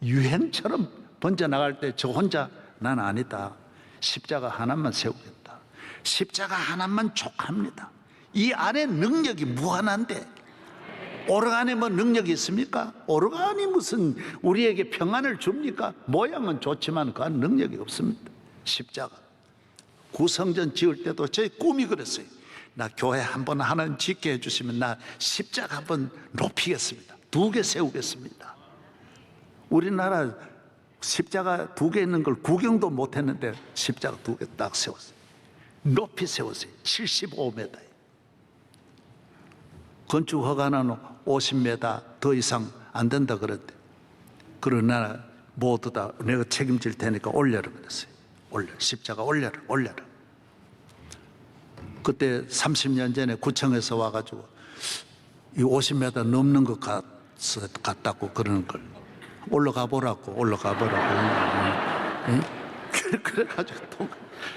유행처럼 번져나갈 때 저 혼자 난 아니다, 십자가 하나만 세우겠다, 십자가 하나만 족합니다. 이 안에 능력이 무한한데 오르간에 뭐 능력이 있습니까? 오르간이 무슨 우리에게 평안을 줍니까? 모양은 좋지만 그 안에 능력이 없습니다. 십자가. 구성전 지을 때도 제 꿈이 그랬어요. 나 교회 한번 하나님 짓게 해주시면 나 십자가 한번 높이겠습니다. 2개 세우겠습니다. 우리나라 십자가 2개 있는 걸 구경도 못했는데 십자가 2개 딱 세웠어요. 높이 세웠어요. 75m. 건축 허가는 50m 더 이상 안 된다 그랬대. 그러나 모두 다 내가 책임질 테니까 올려라 그랬어요. 올려. 십자가 올려라. 올려라. 그때 30년 전에 구청에서 와가지고 이 50m 넘는 것 같다고 그러는 걸 올라가 보라고. 응? 그래가지고 또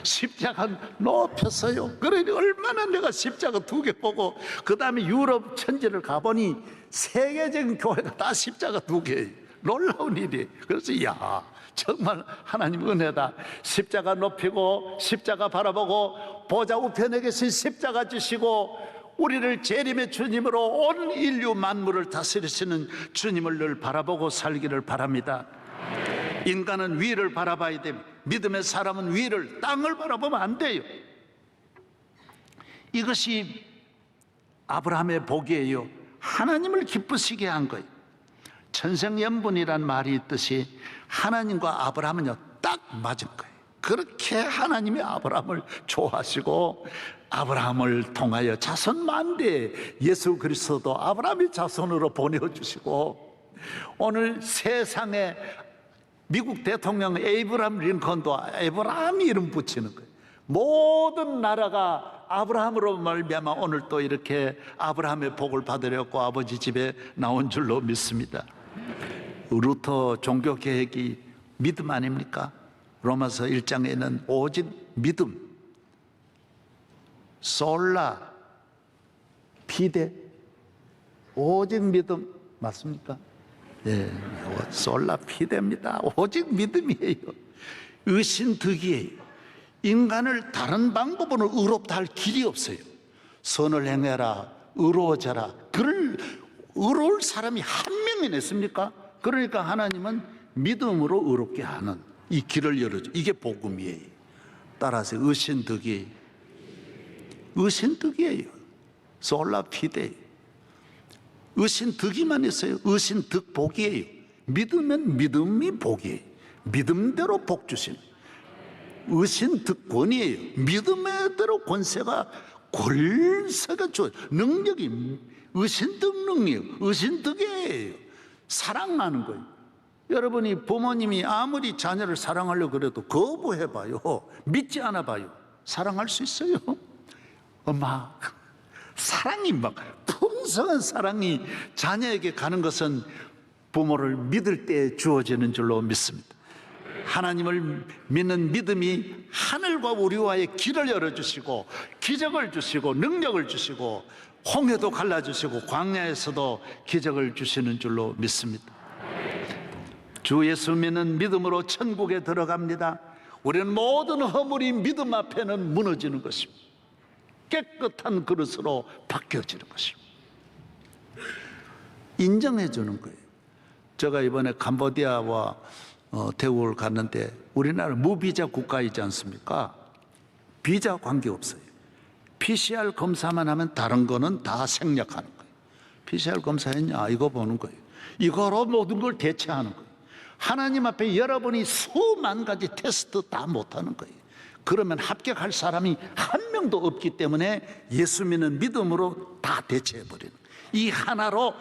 십자가 높였어요. 그러니 얼마나 내가 십자가 2개 보고 그 다음에 유럽 천지를 가보니 세계적인 교회가 다 십자가 2개예요. 놀라운 일이에요. 그래서 야, 정말 하나님 은혜다. 십자가 높이고 십자가 바라보고 보좌 우편에 계신 십자가 주시고 우리를 재림의 주님으로 온 인류 만물을 다스리시는 주님을 늘 바라보고 살기를 바랍니다. 인간은 위를 바라봐야 됩니다. 믿음의 사람은 위를, 땅을 바라보면 안 돼요. 이것이 아브라함의 복이에요. 하나님을 기쁘시게 한 거예요. 천생연분이란 말이 있듯이 하나님과 아브라함은요 딱 맞은 거예요. 그렇게 하나님이 아브라함을 좋아하시고 아브라함을 통하여 자손 만대 예수 그리스도도 아브라함의 자손으로 보내주시고 오늘 세상에 미국 대통령 에이브람 링컨도 에브라함 이름 붙이는 거예요. 모든 나라가 아브라함으로 말미암아 오늘 또 이렇게 아브라함의 복을 받으려고 아버지 집에 나온 줄로 믿습니다. 루터 종교개혁이 믿음 아닙니까? 로마서 1장에는 오직 믿음, 솔라 피데, 오직 믿음 맞습니까? 예, 솔라 피데입니다. 오직 믿음이에요. 의신득이에요. 인간을 다른 방법으로 의롭다 할 길이 없어요. 선을 행해라, 의로워져라. 그를 의로울 사람이 한 명이 냈습니까? 그러니까 하나님은 믿음으로 의롭게 하는 이 길을 열어줘. 이게 복음이에요. 따라서 의신득이, 의신득이에요. 솔라 피데. 의신득이만 있어요. 의신득복이에요. 믿으면 믿음이 복이에요. 믿음대로 복 주신 의신득권이에요. 믿음대로 권세가 권세가 줘. 능력이 의신득 능력, 의신득이에요. 사랑하는 거예요. 여러분이 부모님이 아무리 자녀를 사랑하려고 그래도 거부해봐요. 믿지 않아봐요. 사랑할 수 있어요? 엄마, 사랑이 막 풍성한 사랑이 자녀에게 가는 것은 부모를 믿을 때 주어지는 줄로 믿습니다. 하나님을 믿는 믿음이 하늘과 우리와의 길을 열어주시고 기적을 주시고 능력을 주시고 홍해도 갈라주시고 광야에서도 기적을 주시는 줄로 믿습니다. 주 예수 믿는 믿음으로 천국에 들어갑니다. 우리는 모든 허물이 믿음 앞에는 무너지는 것입니다. 깨끗한 그릇으로 바뀌어지는 것입니다. 인정해 주는 거예요. 제가 이번에 캄보디아와 태국을 갔는데 우리나라 무비자 국가이지 않습니까? 비자 관계없어요. PCR 검사만 하면 다른 거는 다 생략하는 거예요. PCR 검사했냐? 이거 보는 거예요. 이거로 모든 걸 대체하는 거예요. 하나님 앞에 여러분이 수만 가지 테스트 다 못하는 거예요. 그러면 합격할 사람이 한 명도 없기 때문에 예수 믿는 믿음으로 다 대체해버리는 거예요. 이 하나로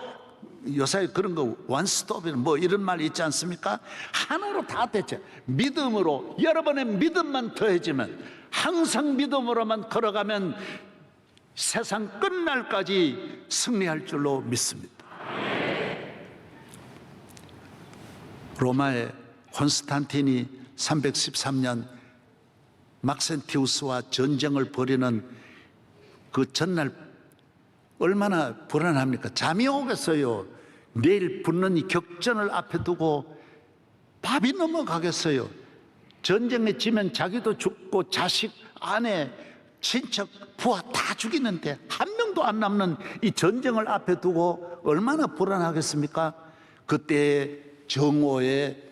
요새 그런 거 원스톱이나 뭐 이런 말 있지 않습니까? 하나로 다 대체. 믿음으로 여러분의 믿음만 더해지면 항상 믿음으로만 걸어가면 세상 끝날까지 승리할 줄로 믿습니다. 로마의 콘스탄틴이 313년 막센티우스와 전쟁을 벌이는 그 전날 얼마나 불안합니까? 잠이 오겠어요. 내일 붙는 이 격전을 앞에 두고 밥이 넘어가겠어요. 전쟁에 지면 자기도 죽고 자식, 아내, 친척, 부하 다 죽이는데 한 명도 안 남는 이 전쟁을 앞에 두고 얼마나 불안하겠습니까? 그때 정오에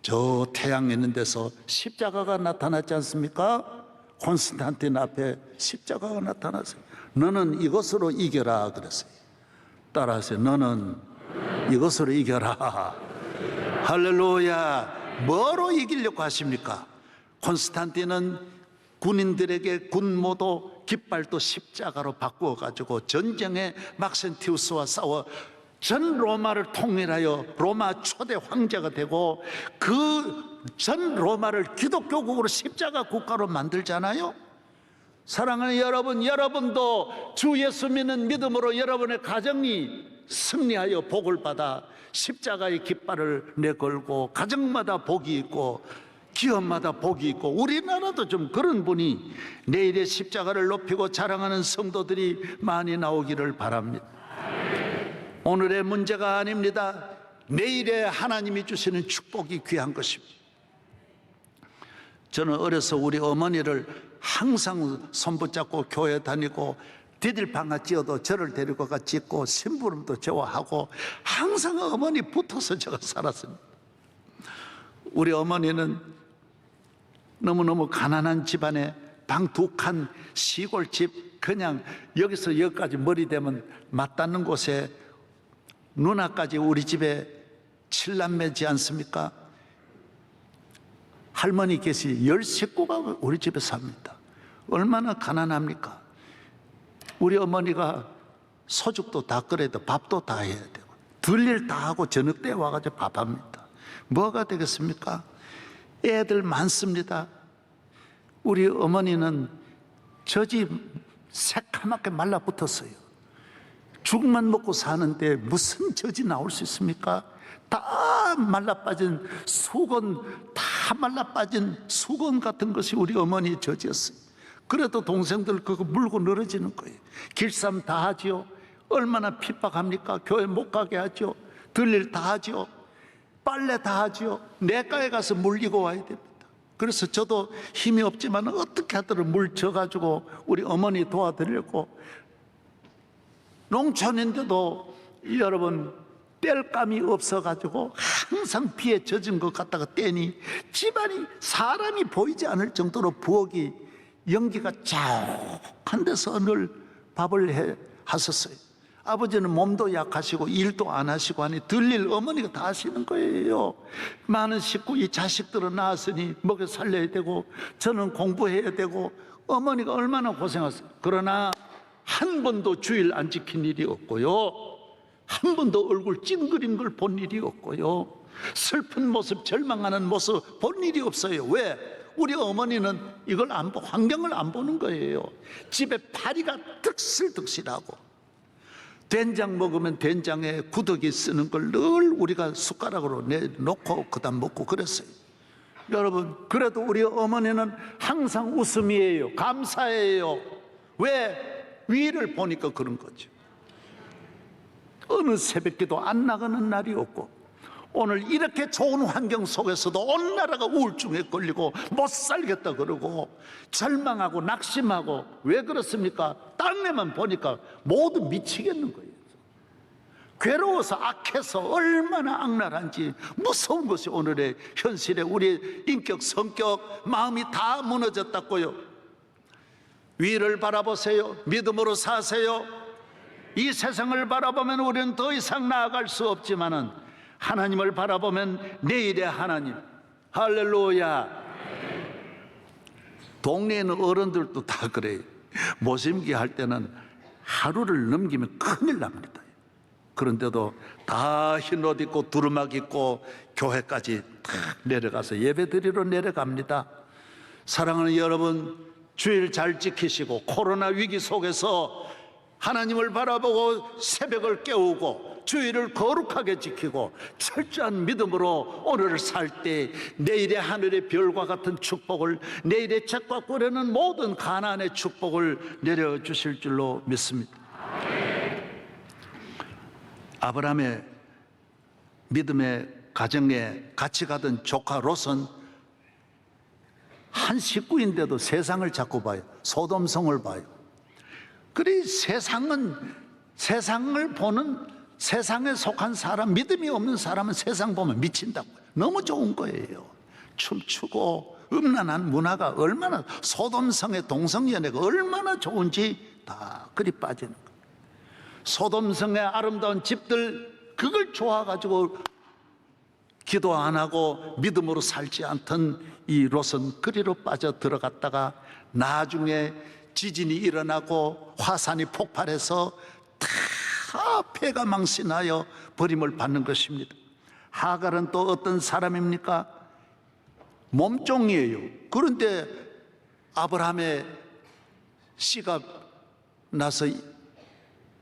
저 태양 있는 데서 십자가가 나타났지 않습니까? 콘스탄틴 앞에 십자가가 나타났어요. 너는 이것으로 이겨라 그랬어요. 따라하세요. 너는 이것으로 이겨라. 할렐루야. 뭐로 이기려고 하십니까? 콘스탄틴은 군인들에게 군모도 깃발도 십자가로 바꾸어 가지고 전쟁에 막센티우스와 싸워 전 로마를 통일하여 로마 초대 황제가 되고 그 전 로마를 기독교국으로 십자가 국가로 만들잖아요. 사랑하는 여러분, 여러분도 주 예수 믿는 믿음으로 여러분의 가정이 승리하여 복을 받아 십자가의 깃발을 내걸고 가정마다 복이 있고 기업마다 복이 있고, 우리나라도 좀 그런 분이 내일의 십자가를 높이고 자랑하는 성도들이 많이 나오기를 바랍니다. 오늘의 문제가 아닙니다. 내일의 하나님이 주시는 축복이 귀한 것입니다. 저는 어려서 우리 어머니를 항상 손붙잡고 교회 다니고 디딜방아 찧어도 저를 데리고 가 찢고 심부름도 저와 하고 항상 어머니 붙어서 제가 살았습니다. 우리 어머니는 너무너무 가난한 집안에 방 2칸 시골집, 그냥 여기서 여기까지 머리 대면 맞닿는 곳에 누나까지 우리 집에 7남매지 않습니까? 할머니 계시 10식구가 우리 집에 삽니다. 얼마나 가난합니까? 우리 어머니가 소죽도 다 끓여도 밥도 다 해야 되고 들일 다 하고 저녁 때 와가지고 밥합니다. 뭐가 되겠습니까? 애들 많습니다. 우리 어머니는 젖이 새카맣게 말라붙었어요. 죽만 먹고 사는데 무슨 젖이 나올 수 있습니까? 다 말라빠진 수건, 다 말라빠진 수건 같은 것이 우리 어머니의 젖이었어요. 그래도 동생들 그거 물고 늘어지는 거예요. 길쌈 다 하지요. 얼마나 핍박합니까? 교회 못 가게 하죠. 들일 다 하죠. 빨래 다 하죠. 내과에 가서 물리고 와야 됩니다. 그래서 저도 힘이 없지만 어떻게 하더라도 물 져가지고 우리 어머니 도와드리고, 농촌인데도 여러분 뗄감이 없어가지고 항상 비에 젖은 것 갖다가 떼니 집안이 사람이 보이지 않을 정도로 부엌이 연기가 자욱한 데서 늘 밥을 해 하셨어요. 아버지는 몸도 약하시고 일도 안 하시고 하니 들릴 어머니가 다 하시는 거예요. 많은 식구, 이 자식들은 낳았으니 먹여 살려야 되고 저는 공부해야 되고 어머니가 얼마나 고생하세요. 그러나 한 번도 주일 안 지킨 일이 없고요, 한 번도 얼굴 찡그린 걸 본 일이 없고요, 슬픈 모습, 절망하는 모습 본 일이 없어요. 왜? 우리 어머니는 이걸 안 보고, 환경을 안 보는 거예요. 집에 파리가 득실득실하고 된장 먹으면 된장에 구더기 쓰는 걸 늘 우리가 숟가락으로 내놓고 그다음 먹고 그랬어요. 여러분, 그래도 우리 어머니는 항상 웃음이에요. 감사해요. 왜? 위를 보니까 그런 거죠. 어느 새벽기도 안 나가는 날이 없고, 오늘 이렇게 좋은 환경 속에서도 온 나라가 우울증에 걸리고 못 살겠다 그러고 절망하고 낙심하고, 왜 그렇습니까? 땅에만 보니까 모두 미치겠는 거예요. 괴로워서 악해서 얼마나 악랄한지, 무서운 것이 오늘의 현실에 우리의 인격, 성격, 마음이 다 무너졌다고요. 위를 바라보세요. 믿음으로 사세요. 이 세상을 바라보면 우리는 더 이상 나아갈 수 없지만은 하나님을 바라보면 내일의 하나님, 할렐루야. 동네에 있는 어른들도 다 그래요. 모심기 할 때는 하루를 넘기면 큰일 납니다. 그런데도 다 흰옷 입고 두루마기 입고 교회까지 다 내려가서 예배 드리러 내려갑니다. 사랑하는 여러분, 주일 잘 지키시고 코로나 위기 속에서 하나님을 바라보고 새벽을 깨우고 주일을 거룩하게 지키고 철저한 믿음으로 오늘을 살 때 내일의 하늘의 별과 같은 축복을, 내일의 책과 꿀에는 모든 가난의 축복을 내려주실 줄로 믿습니다. 아브라함의 믿음의 가정에 같이 가던 조카 롯은 한 식구인데도 세상을 자꾸 봐요. 소돔성을 봐요. 그래, 세상을 보는, 세상에 속한 사람, 믿음이 없는 사람은 세상 보면 미친다고. 너무 좋은 거예요. 춤추고 음란한 문화가 얼마나, 소돔성의 동성연애가 얼마나 좋은지 다 그리 빠지는 거예요. 소돔성의 아름다운 집들, 그걸 좋아가지고 기도 안 하고 믿음으로 살지 않던 이 롯은 그리로 빠져 들어갔다가 나중에 지진이 일어나고 화산이 폭발해서 다 폐가 망신하여 버림을 받는 것입니다. 하갈은 또 어떤 사람입니까? 몸종이에요. 그런데 아브라함의 씨가 나서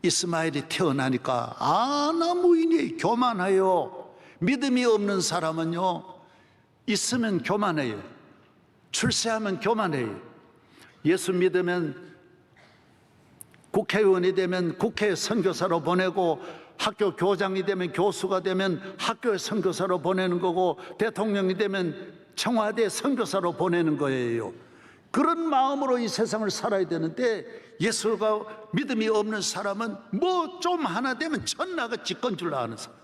이스마엘이 태어나니까 아나무인이 교만해요. 믿음이 없는 사람은요, 있으면 교만해요. 출세하면 교만해요. 예수 믿으면 국회의원이 되면 국회 선교사로 보내고, 학교 교장이 되면 교수가 되면 학교에 선교사로 보내는 거고, 대통령이 되면 청와대 선교사로 보내는 거예요. 그런 마음으로 이 세상을 살아야 되는데, 예수가 믿음이 없는 사람은 뭐 좀 하나 되면 천나가 집건 줄 아는 사람.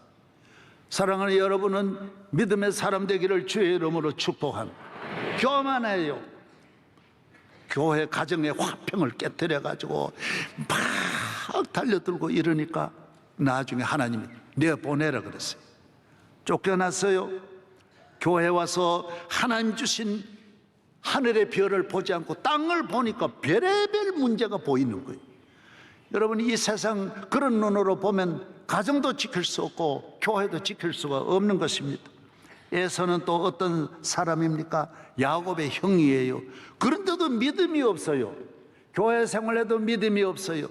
사랑하는 여러분은 믿음의 사람 되기를 주의 이름으로 축복합니다. 교만해요. 교회 가정의 화평을 깨뜨려 가지고 막 달려들고 이러니까 나중에 하나님이 내보내라 그랬어요. 쫓겨났어요. 교회 와서 하나님 주신 하늘의 별을 보지 않고 땅을 보니까 별의별 문제가 보이는 거예요. 여러분, 이 세상 그런 눈으로 보면 가정도 지킬 수 없고 교회도 지킬 수가 없는 것입니다. 에서는 또 어떤 사람입니까? 야곱의 형이에요. 그런데도 믿음이 없어요. 교회 생활에도 믿음이 없어요.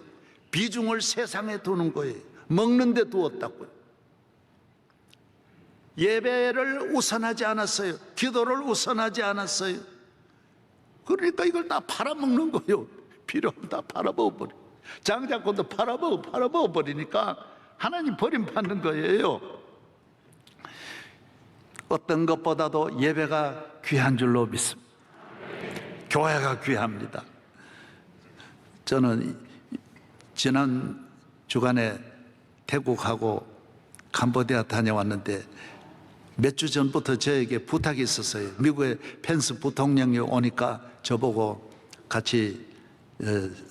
비중을 세상에 두는 거예요. 먹는 데 두었다고요. 예배를 우선하지 않았어요. 기도를 우선하지 않았어요. 그러니까 이걸 다 팔아먹는 거예요. 필요하면 다 팔아먹어버려. 장자권도 팔아먹어버리니까 하나님 버림받는 거예요. 어떤 것보다도 예배가 귀한 줄로 믿습니다. 교회가 귀합니다. 저는 지난 주간에 태국하고 캄보디아 다녀왔는데 몇 주 전부터 저에게 부탁이 있었어요. 미국의 펜스 부통령이 오니까 저보고 같이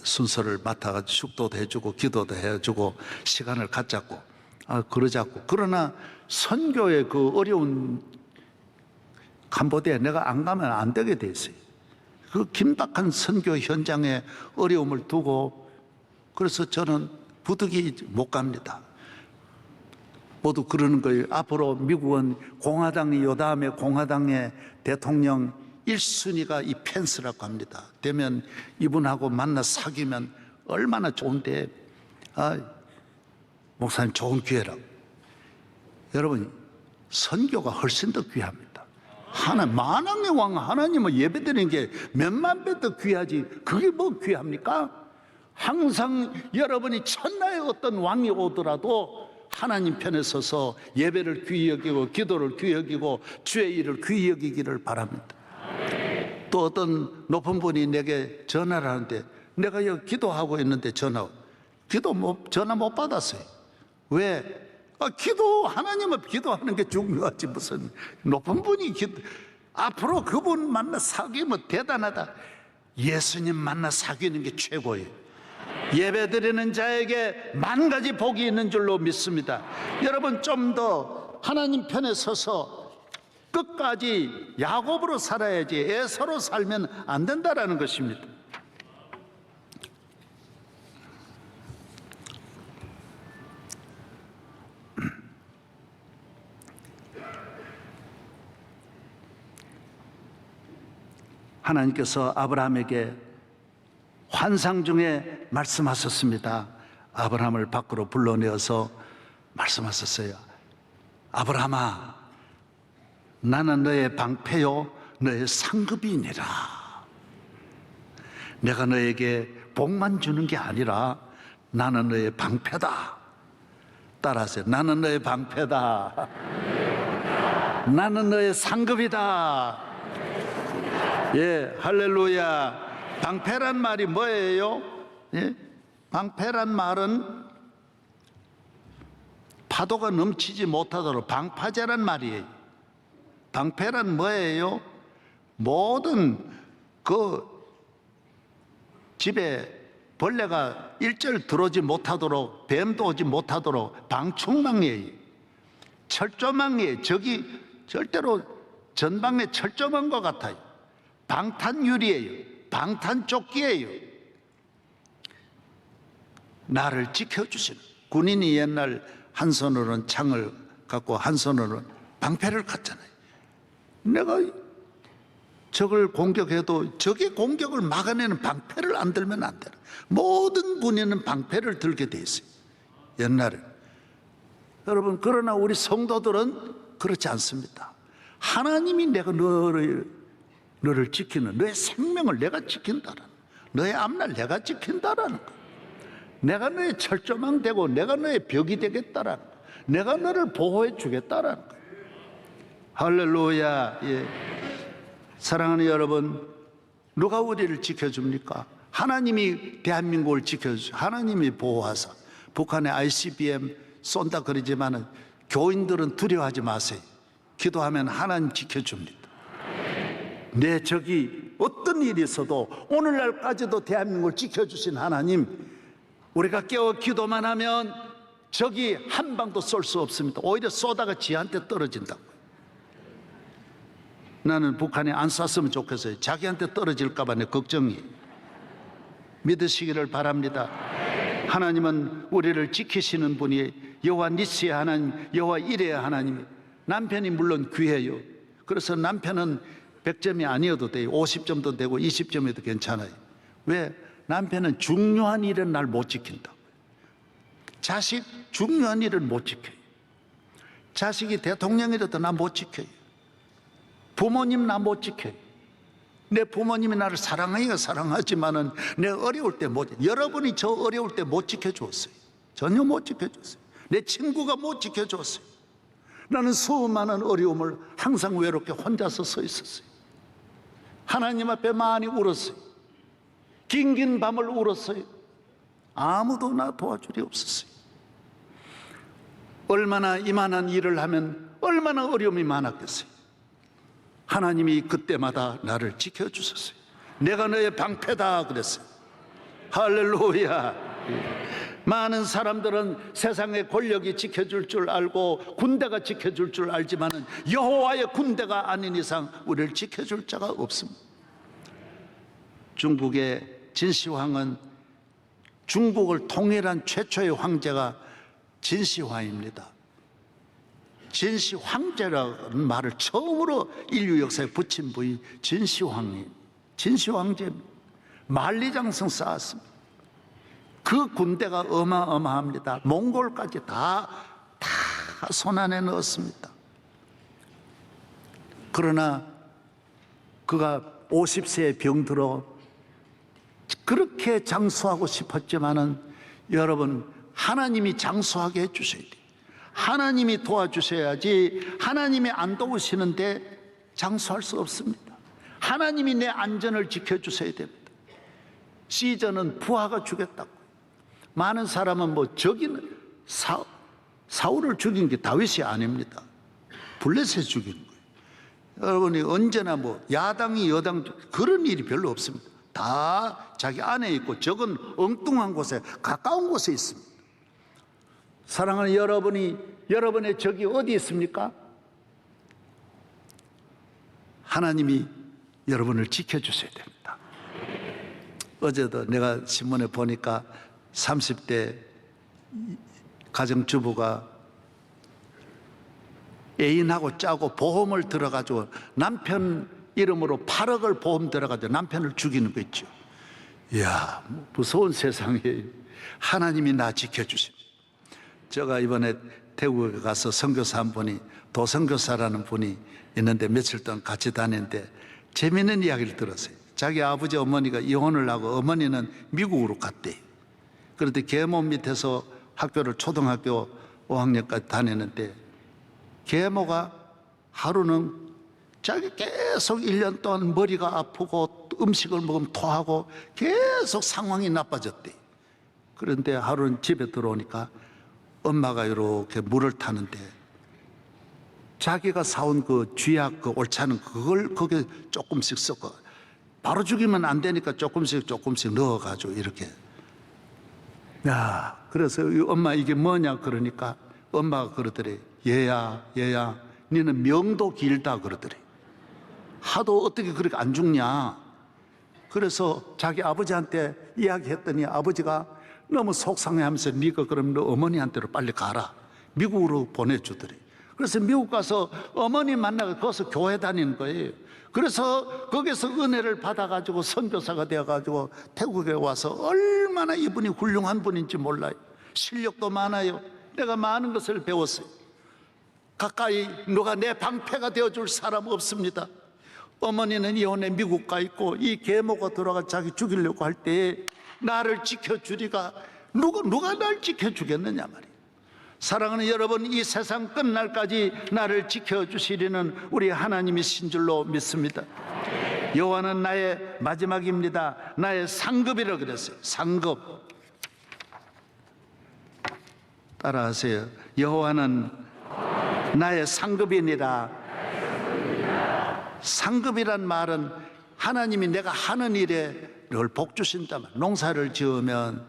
순서를 맡아가지고 축도도 해주고 기도도 해주고 시간을 갖자고 그러자고. 그러나 선교의 그 어려운 캄보디아에 내가 안 가면 안 되게 돼 있어요. 그 긴박한 선교 현장에 어려움을 두고, 그래서 저는 부득이 못 갑니다. 모두 그러는 거예요. 앞으로 미국은 공화당이 요 다음에 공화당의 대통령 1순위가 이 펜스라고 합니다. 되면 이분하고 만나 사귀면 얼마나 좋은데, 목사님 좋은 기회라고. 여러분, 선교가 훨씬 더 귀합니다. 만왕의 왕 하나님을 예배드리는 게 몇만 배 더 귀하지, 그게 뭐 귀합니까? 항상 여러분이 천나의 어떤 왕이 오더라도 하나님 편에 서서 예배를 귀히 여기고 기도를 귀히 여기고 주의 일을 귀히 여기기를 바랍니다. 또 어떤 높은 분이 내게 전화를 하는데, 내가 여기 기도하고 있는데 전화 못 받았어요. 왜? 하나님은 기도하는 게 중요하지, 무슨 높은 분이 앞으로 그분 만나 사귀면 대단하다. 예수님 만나 사귀는 게 최고예요. 예배 드리는 자에게 만 가지 복이 있는 줄로 믿습니다. 여러분, 좀 더 하나님 편에 서서 끝까지 야곱으로 살아야지 에서로 살면 안 된다라는 것입니다. 하나님께서 아브라함에게 환상 중에 말씀하셨습니다. 아브라함을 밖으로 불러내어서 말씀하셨어요. 아브라함아, 나는 너의 방패요 너의 상급이니라. 내가 너에게 복만 주는 게 아니라 나는 너의 방패다. 따라하세요. 나는 너의 방패다. 나는 너의 상급이다. 예, 할렐루야. 방패란 말이 뭐예요? 예? 방패란 말은 파도가 넘치지 못하도록 방파제란 말이에요. 방패란 뭐예요? 모든 그 집에 벌레가 일절 들어오지 못하도록, 뱀도 오지 못하도록 방충망이에요. 철조망이에요. 저기 절대로 전방에 철조망 것 같아요. 방탄유리예요. 방탄조끼예요. 나를 지켜주시는, 군인이 옛날 한 손으로는 창을 갖고 한 손으로는 방패를 갖잖아요. 내가 적을 공격해도 적의 공격을 막아내는 방패를 안 들면 안 돼요. 모든 군인은 방패를 들게 돼 있어요. 옛날에. 여러분, 그러나 우리 성도들은 그렇지 않습니다. 하나님이 내가 너를 지키는, 너의 생명을 내가 지킨다라는, 너의 앞날 내가 지킨다라는 거. 내가 너의 철조망 되고 내가 너의 벽이 되겠다라는 거. 내가 너를 보호해 주겠다라는 거. 할렐루야. 예. 사랑하는 여러분, 누가 우리를 지켜줍니까? 하나님이 대한민국을 지켜주죠. 하나님이 보호하사. 북한의 ICBM 쏜다 그러지만은 교인들은 두려워하지 마세요. 기도하면 하나님 지켜줍니다. 내 적이 어떤 일이 있어도 오늘날까지도 대한민국을 지켜주신 하나님, 우리가 깨어 기도만 하면 적이 한 방도 쏠 수 없습니다. 오히려 쏘다가 지한테 떨어진다고. 나는 북한에 안 쐈으면 좋겠어요. 자기한테 떨어질까 봐 내 걱정이. 믿으시기를 바랍니다. 하나님은 우리를 지키시는 분이 여호와 니스의 하나님, 여호와 이레의 하나님. 남편이 물론 귀해요. 그래서 남편은 100점이 아니어도 돼요. 50점도 되고 20점에도 괜찮아요. 왜? 남편은 중요한 일은 날 못 지킨다. 자식 중요한 일은 못 지켜요. 자식이 대통령이라도 나 못 지켜요. 부모님 나 못 지켜요. 내 부모님이 나를 사랑해요. 사랑하지만은 내 어려울 때 못, 여러분이 저 어려울 때 못 지켜줬어요. 전혀 못 지켜줬어요. 내 친구가 못 지켜줬어요. 나는 수많은 어려움을 항상 외롭게 혼자서 서 있었어요. 하나님 앞에 많이 울었어요. 긴긴 밤을 울었어요. 아무도 나 도와줄이 없었어요. 얼마나 이만한 일을 하면 얼마나 어려움이 많았겠어요. 하나님이 그때마다 나를 지켜주셨어요. 내가 너의 방패다 그랬어요. 할렐루야. 많은 사람들은 세상의 권력이 지켜줄 줄 알고 군대가 지켜줄 줄 알지만은 여호와의 군대가 아닌 이상 우리를 지켜줄 자가 없습니다. 중국의 진시황은 중국을 통일한 최초의 황제가 진시황입니다. 진시 황제라는 말을 처음으로 인류 역사에 붙인 분이 진시 황제입니다. 만리장성 쌓았습니다. 그 군대가 어마어마합니다. 몽골까지 다 손안에 넣었습니다. 그러나 그가 50세에 병들어 그렇게 장수하고 싶었지만은 여러분, 하나님이 장수하게 해주셔야 돼요. 하나님이 도와주셔야지. 하나님이 안 도우시는데 장수할 수 없습니다. 하나님이 내 안전을 지켜주셔야 됩니다. 시전은 부하가 죽였다고. 많은 사람은 뭐 저기는 사울을 죽인 게 다윗이 아닙니다. 블레셋 죽인 거예요. 여러분이 언제나 뭐 야당이 여당 그런 일이 별로 없습니다. 다 자기 안에 있고 적은 엉뚱한 곳에 가까운 곳에 있습니다. 사랑하는 여러분의 적이 어디 있습니까? 하나님이 여러분을 지켜주셔야 됩니다. 어제도 내가 신문에 보니까 30대 가정주부가 애인하고 짜고 보험을 들어가지고 남편 이름으로 8억을 보험 들어가지고 남편을 죽이는 거 있죠. 이야, 무서운 세상에 하나님이 나 지켜주십니다. 제가 이번에 태국에 가서 선교사 한 분이, 도선교사라는 분이 있는데 며칠 동안 같이 다녔는데 재미있는 이야기를 들었어요. 자기 아버지 어머니가 이혼을 하고 어머니는 미국으로 갔대요. 그런데 계모 밑에서 학교를 초등학교 5학년까지 다녔는데 계모가 하루는 자기 계속 1년 동안 머리가 아프고 음식을 먹으면 토하고 계속 상황이 나빠졌대요. 그런데 하루는 집에 들어오니까 엄마가 이렇게 물을 타는데 자기가 사온 그 쥐약, 그 옳지 않은 그걸 거기에 조금씩 섞어. 바로 죽이면 안 되니까 조금씩 넣어가지고 이렇게. 야, 그래서 엄마 이게 뭐냐 그러니까 엄마가 그러더래. 얘야, 니는 명도 길다 그러더래. 하도 어떻게 그렇게 안 죽냐. 그래서 자기 아버지한테 이야기했더니 아버지가 너무 속상해하면서 네가 그럼 너 어머니한테로 빨리 가라. 미국으로 보내주더래. 그래서 미국 가서 어머니 만나서 거기서 교회 다니는 거예요. 그래서 거기서 은혜를 받아가지고 선교사가 되어가지고 태국에 와서 얼마나 이분이 훌륭한 분인지 몰라요. 실력도 많아요. 내가 많은 것을 배웠어요. 가까이 누가 내 방패가 되어줄 사람 없습니다. 어머니는 이혼해 미국 가 있고 이 계모가 돌아가 자기 죽이려고 할 때에 나를 지켜주리가 누가 날 지켜주겠느냐 말이에요. 사랑하는 여러분, 이 세상 끝날까지 나를 지켜주시리는 우리 하나님이신 줄로 믿습니다. 여호와는 나의 마지막입니다. 나의 상급이라고 그랬어요. 상급. 따라하세요. 여호와는 나의 상급이니라. 상급이란 말은 하나님이 내가 하는 일에 늘 복 주신다. 농사를 지으면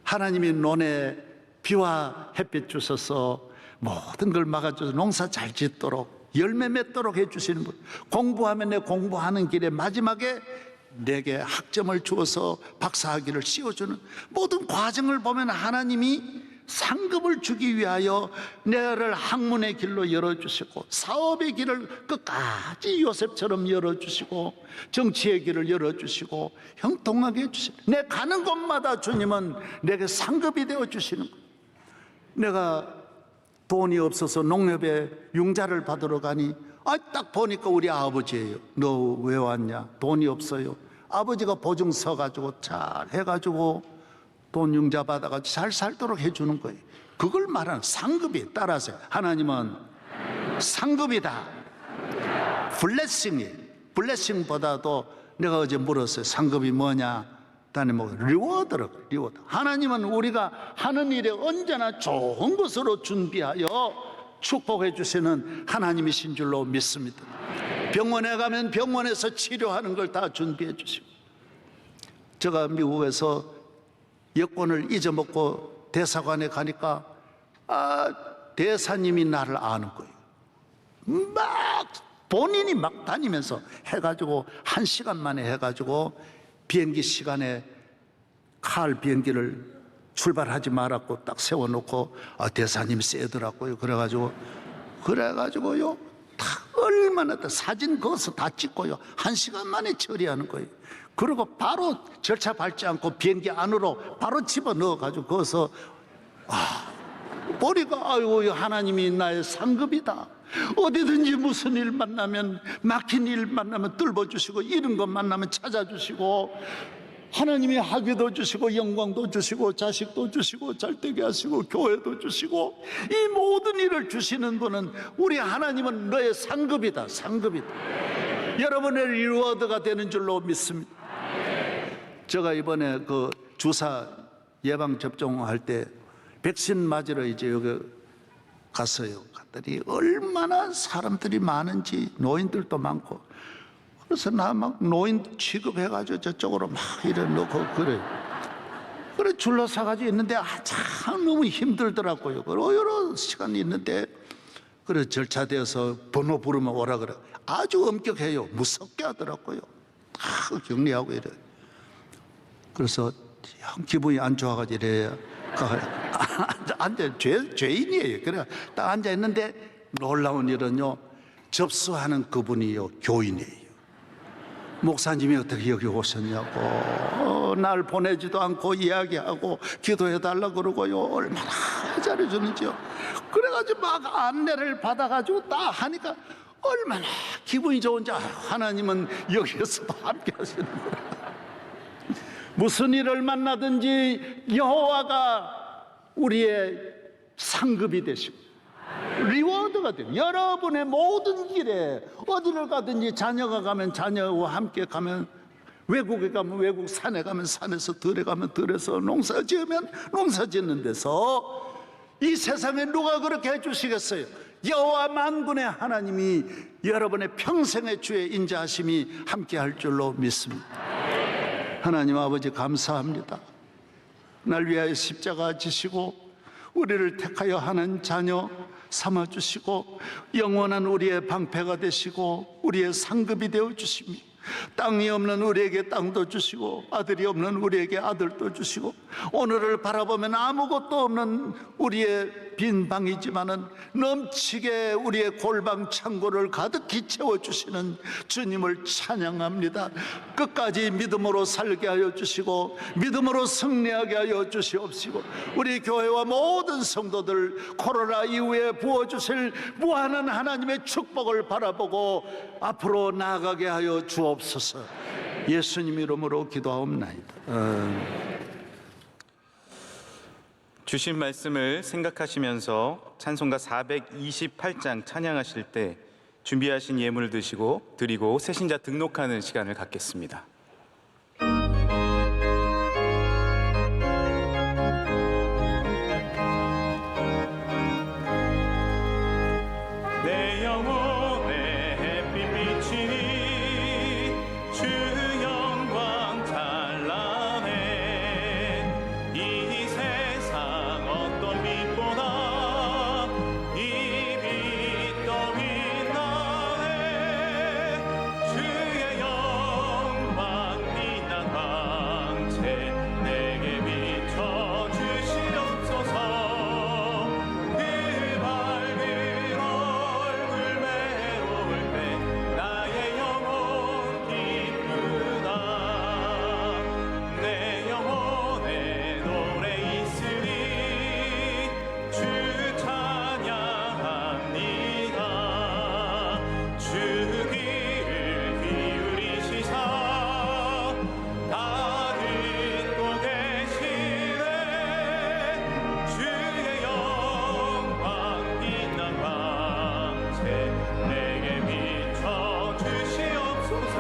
하나님이 논에 비와 햇빛 주셔서 모든 걸 막아줘서 농사 잘 짓도록 열매 맺도록 해주시는 분. 공부하면 내 공부하는 길에 마지막에 내게 학점을 주어서 박사학위를 씌워주는 모든 과정을 보면 하나님이 상급을 주기 위하여 너를 학문의 길로 열어주시고 사업의 길을 끝까지 요셉처럼 열어주시고 정치의 길을 열어주시고 형통하게 해주시고 내 가는 곳마다 주님은 내게 상급이 되어주시는 거예요. 내가 돈이 없어서 농협에 융자를 받으러 가니 딱 보니까 우리 아버지예요. 너 왜 왔냐? 돈이 없어요. 아버지가 보증서 가지고 잘 해가지고 돈 융자 받아가지고 잘 살도록 해주는 거예요. 그걸 말하는 상급이. 따라서 하나님은 상급이다. 블레싱이. 블레싱보다도 내가 어제 물었어요. 상급이 뭐냐? 다니 뭐 리워드라고. 리워드. 하나님은 우리가 하는 일에 언제나 좋은 것으로 준비하여 축복해 주시는 하나님이신 줄로 믿습니다. 병원에 가면 병원에서 치료하는 걸 다 준비해 주시고, 제가 미국에서 여권을 잊어먹고 대사관에 가니까 대사님이 나를 아는 거예요. 막 본인이 막 다니면서 해가지고 1시간 만에 해가지고 비행기 시간에 칼 비행기를 출발하지 말았고 딱 세워놓고 대사님이 세더라고요. 그래가지고요 다 얼마나 사진 거기서 다 찍고요 1시간 만에 처리하는 거예요. 그리고 바로 절차 밟지 않고 비행기 안으로 바로 집어넣어가지고 거기서 보니까 아이고 하나님이 나의 상급이다. 어디든지 무슨 일 만나면 막힌 일 만나면 뚫어주시고 이런 것 만나면 찾아주시고 하나님이 학위도 주시고 영광도 주시고 자식도 주시고 잘되게 하시고 교회도 주시고 이 모든 일을 주시는 분은 우리 하나님은 너의 상급이다. 상급이다. 여러분의 리워드가 되는 줄로 믿습니다. 제가 이번에 그 주사 예방 접종할 때 백신 맞으러 이제 여기 갔어요. 갔더니 얼마나 사람들이 많은지 노인들도 많고 그래서 나 막 노인 취급해가지고 저쪽으로 막 이래 놓고 그래 줄러서가지고 있는데 참 너무 힘들더라고요. 여러 시간이 있는데 그래 절차되어서 번호 부르면 오라 그래. 아주 엄격해요. 무섭게 하더라고요. 격리하고 이래. 그래서 형 기분이 안 좋아가지고 이래. 앉아 죄인이에요. 그래 딱 앉아 있는데 놀라운 일은요 접수하는 그분이요 교인이에요. 목사님이 어떻게 여기 오셨냐고 날 보내지도 않고 이야기하고 기도해달라 그러고요 얼마나 잘해주는지요. 그래가지고 막 안내를 받아가지고 딱 하니까 얼마나 기분이 좋은지 하나님은 여기에서도 함께 하시는구나. 무슨 일을 만나든지 여호와가 우리의 상급이 되시고 리워드가 돼요. 여러분의 모든 길에 어디를 가든지 자녀가 가면 자녀와 함께 가면 외국에 가면 외국, 산에 가면 산에서, 들에 가면 들에서, 농사 지으면 농사 짓는 데서 이 세상에 누가 그렇게 해주시겠어요? 여호와 만군의 하나님이 여러분의 평생의 주의 인자하심이 함께 할 줄로 믿습니다. 하나님 아버지 감사합니다. 날 위하여 십자가 지시고 우리를 택하여 하는 자녀 삼아주시고 영원한 우리의 방패가 되시고 우리의 상급이 되어주시며 땅이 없는 우리에게 땅도 주시고 아들이 없는 우리에게 아들도 주시고 오늘을 바라보면 아무것도 없는 우리의 빈 방이지만은 넘치게 우리의 골방 창고를 가득히 채워주시는 주님을 찬양합니다. 끝까지 믿음으로 살게 하여 주시고 믿음으로 승리하게 하여 주시옵시고, 우리 교회와 모든 성도들 코로나 이후에 부어주실 무한한 하나님의 축복을 바라보고 앞으로 나아가게 하여 주옵소서. 예수님 이름으로 기도하옵나이다. 주신 말씀을 생각하시면서 찬송가 428장 찬양하실 때 준비하신 예물을 드리고 새신자 등록하는 시간을 갖겠습니다. 내 영혼의 햇빛 비치니 주 영광 찬란해. 이 세상 어떤 빛보다 이 빛 더 빛나네. 주의 영광 빛난 광채 내게 비춰 주시옵소서. 그 밝은 얼굴 메울 때 나의 영혼 기쁘다. 내 영혼에 노래 있으니 주 찬양합니다. 주 귀를 기울이시사 다 듣고 계시네. 주의 영광 빛난 광채 내게 비춰 주시옵소서.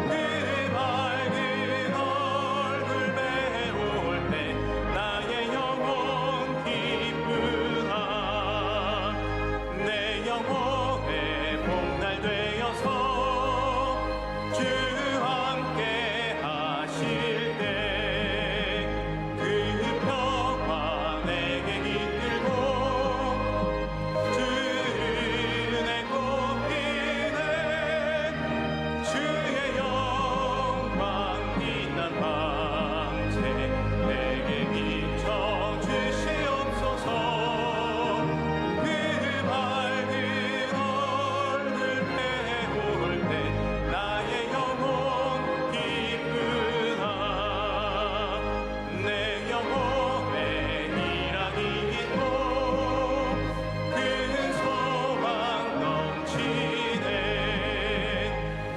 그 밝은 얼굴 메울 때 나의 영혼 기쁘다. 내 영혼의 복날 되어서 주 함께 하실 때 그 평화 내게 깃들고 주 은혜 꽃피네. 주의 영광 빛난 광채 내게 비춰 주시옵소서. 그 밝은 얼굴 메울 때 나의 영혼 기쁘다. 내 영혼에 희락이 있고 큰 소망 넘치네.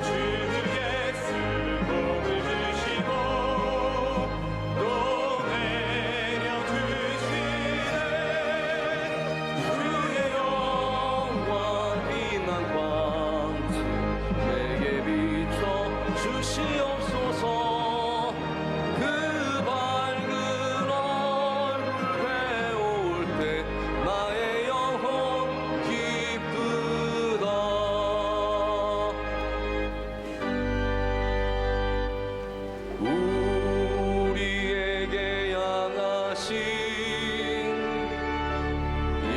주 예수 복을 주시고 또 내려주시네. 주의 영광 빛난 광채 내게 비춰 주시옵소서. 그 밝은 얼굴 배울 때 나의 영혼 기쁘다. 우리에게 양하신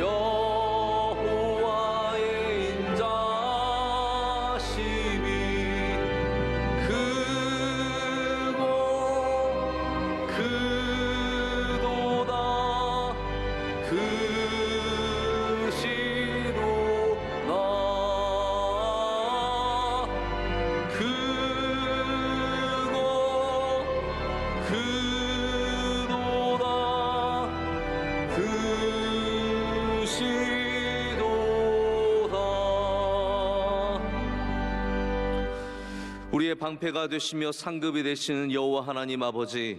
여호와의 인자심이 크고 크도다. 우리의 방패가 되시며 상급이 되시는 여호와 하나님 아버지,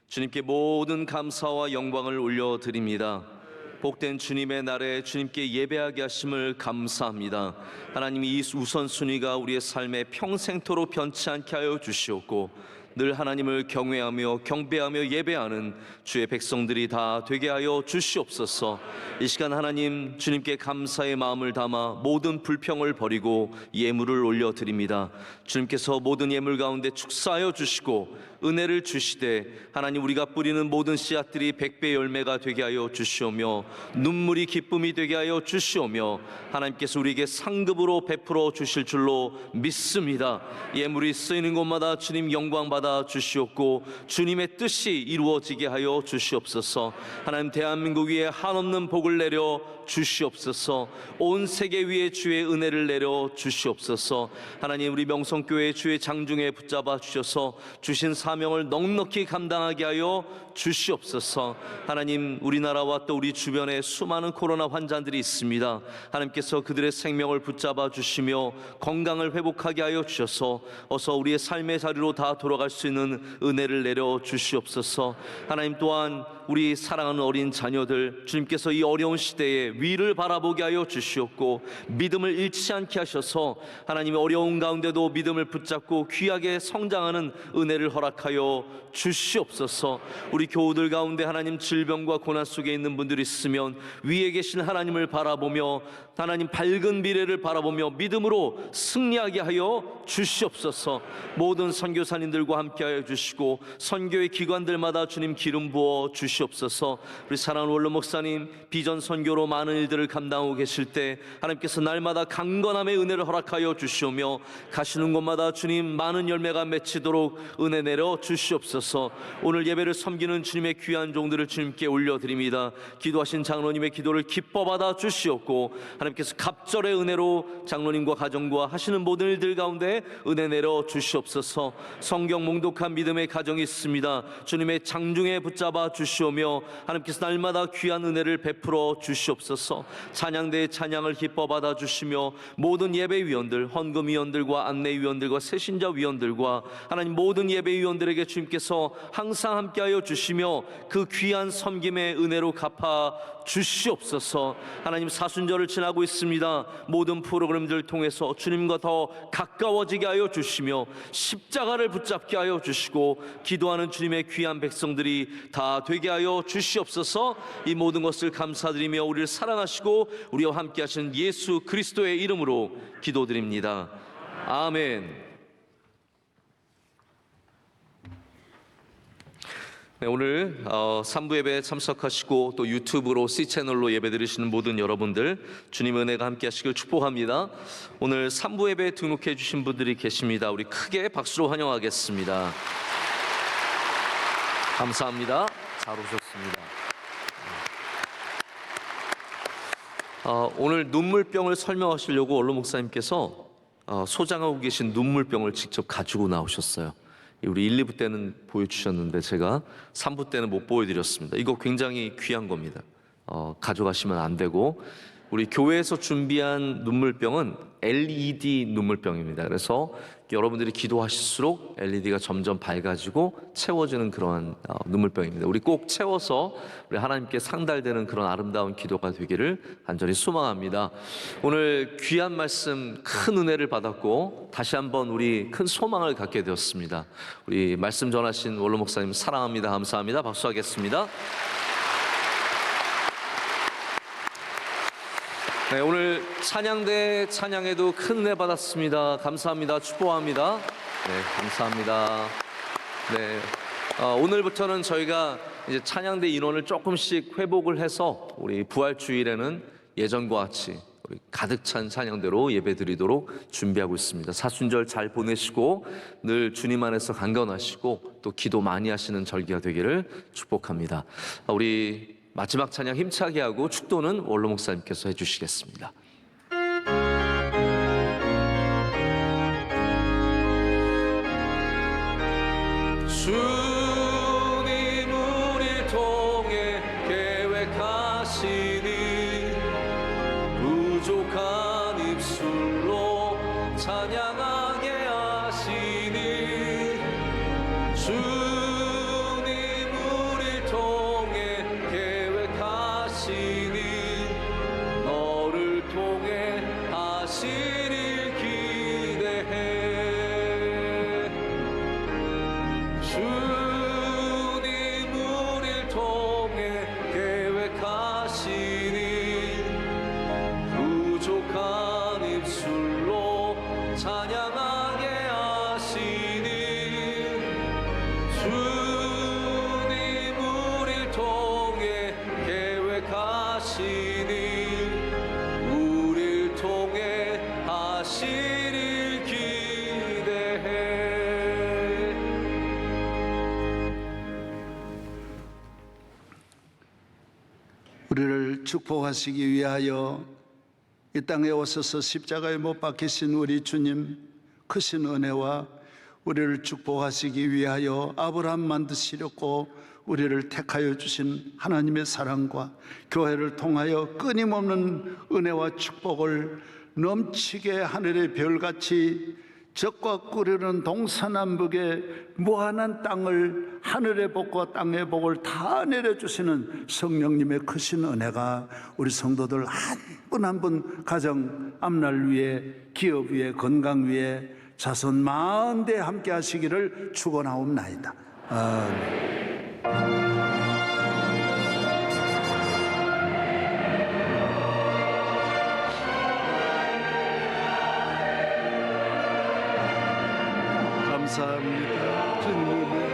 주님께 모든 감사와 영광을 올려드립니다. 복된 주님의 날에 주님께 예배하게 하심을 감사합니다. 하나님, 이 우선순위가 우리의 삶에 평생토록 변치 않게 하여 주시옵고 늘 하나님을 경외하며 경배하며 예배하는 주의 백성들이 다 되게 하여 주시옵소서. 이 시간 하나님, 주님께 감사의 마음을 담아 모든 불평을 버리고 예물을 올려드립니다. 주님께서 모든 예물 가운데 축사하여 주시고 은혜를 주시되 하나님 우리가 뿌리는 모든 씨앗들이 100배 열매가 되게 하여 주시오며 눈물이 기쁨이 되게 하여 주시오며 하나님께서 우리에게 상급으로 베풀어 주실 줄로 믿습니다. 예물이 쓰이는 곳마다 주님 영광 받아 주시옵고 주님의 뜻이 이루어지게 하여 주시옵소서. 하나님 대한민국 위에 한없는 복을 내려 주시옵소서. 온 세계 위에 주의 은혜를 내려 주시옵소서. 하나님 우리 명성교회 주의 장중에 붙잡아 주셔서 주신 사명을 넉넉히 감당하게 하여 주시옵소서. 하나님 우리나라와 또 우리 주변에 수많은 코로나 환자들이 있습니다. 하나님께서 그들의 생명을 붙잡아 주시며 건강을 회복하게 하여 주셔서 어서 우리의 삶의 자리로 다 돌아갈 수 있는 은혜를 내려 주시옵소서. 하나님 또한 우리 사랑하는 어린 자녀들 주님께서 이 어려운 시대에 위를 바라보게 하여 주시옵고 믿음을 잃지 않게 하셔서 하나님의 어려운 가운데도 믿음을 붙잡고 귀하게 성장하는 은혜를 허락하여 주시옵소서. 우리 교우들 가운데 하나님 질병과 고난 속에 있는 분들이 있으면 위에 계신 하나님을 바라보며 하나님 밝은 미래를 바라보며 믿음으로 승리하게 하여 주시옵소서. 모든 선교사님들과 함께하여 주시고 선교의 기관들마다 주님 기름 부어 주시옵소서. 우리 사랑하는 원로 목사님 비전 선교로 많은 일들을 감당하고 계실 때 하나님께서 날마다 강건함의 은혜를 허락하여 주시오며 가시는 곳마다 주님 많은 열매가 맺히도록 은혜 내려 주시옵소서. 오늘 예배를 섬기는 주님의 귀한 종들을 주님께 올려드립니다. 기도하신 장로님의 기도를 기뻐 받아 주시옵고 하나님께서 갑절의 은혜로 장로님과 가정과 하시는 모든 일들 가운데 은혜 내려 주시옵소서. 성경 몽독한 믿음의 가정이 있습니다. 주님의 장중에 붙잡아 주시오며 하나님께서 날마다 귀한 은혜를 베풀어 주시옵소서. 찬양대의 찬양을 기뻐 받아 주시며 모든 예배위원들, 헌금위원들과 안내위원들과 새신자위원들과 하나님 모든 예배위원들에게 주님께서 항상 함께하여 주시며 그 귀한 섬김의 은혜로 갚아 주시옵소서. 하나님 사순절을 지나고 있습니다. 모든 프로그램들 통해서 주님과 더 가까워지게 하여 주시며 십자가를 붙잡게 하여 주시고 기도하는 주님의 귀한 백성들이 다 되게 하여 주시옵소서. 이 모든 것을 감사드리며 우리를 사랑하시고 우리와 함께 하신 예수 그리스도의 이름으로 기도드립니다. 아멘. 네, 오늘 3부 예배에 참석하시고 또 유튜브로 C채널로 예배 드리시는 모든 여러분들 주님 은혜가 함께 하시길 축복합니다. 오늘 3부 예배에 등록해 주신 분들이 계십니다. 우리 크게 박수로 환영하겠습니다. 감사합니다. 잘 오셨습니다. 오늘 눈물병을 설명하시려고 원로 목사님께서 소장하고 계신 눈물병을 직접 가지고 나오셨어요. 우리 1, 2부 때는 보여주셨는데 제가 3부 때는 못 보여드렸습니다. 이거 굉장히 귀한 겁니다. 가져가시면 안 되고 우리 교회에서 준비한 눈물병은 LED 눈물병입니다. 그래서 여러분들이 기도하실수록 LED가 점점 밝아지고 채워지는 그러한 눈물병입니다. 우리 꼭 채워서 우리 하나님께 상달되는 그런 아름다운 기도가 되기를 간절히 소망합니다. 오늘 귀한 말씀 큰 은혜를 받았고 다시 한번 우리 큰 소망을 갖게 되었습니다. 우리 말씀 전하신 원로 목사님 사랑합니다. 감사합니다. 박수하겠습니다. 네, 오늘 찬양대 찬양에도 큰 은혜 받았습니다. 감사합니다. 축복합니다. 네, 감사합니다. 네, 오늘부터는 저희가 이제 찬양대 인원을 조금씩 회복을 해서 우리 부활주일에는 예전과 같이 우리 가득 찬 찬양대로 예배드리도록 준비하고 있습니다. 사순절 잘 보내시고 늘 주님 안에서 강건하시고 또 기도 많이 하시는 절기가 되기를 축복합니다. 우리 마지막 찬양 힘차게 하고 축도는 원로 목사님께서 해주시겠습니다. 주님 우리 통해 계획하시니 부족한 입술로 찬양하게 하시니 주님 우리 통해 계획하시니 너를 통해 하실 일 기대해 주님 우릴 통해 계획하시니 부족한 입술로 찬양하게 하시니 우릴 통해 하시길 기대해. 우리를 축복하시기 위하여 이 땅에 오셔서 십자가에 못 박히신 우리 주님 크신 은혜와 우리를 축복하시기 위하여 아브라함 만드시려고 우리를 택하여 주신 하나님의 사랑과 교회를 통하여 끊임없는 은혜와 축복을 넘치게 하늘의 별같이 적과 꿀이는 동서남북의 무한한 땅을, 하늘의 복과 땅의 복을 다 내려주시는 성령님의 크신 은혜가 우리 성도들 한 분 한 분 가정, 앞날 위에, 기업 위에, 건강 위에, 자손 만대 함께 하시기를 축원하옵나이다. 아멘. 감사합니다. 주님의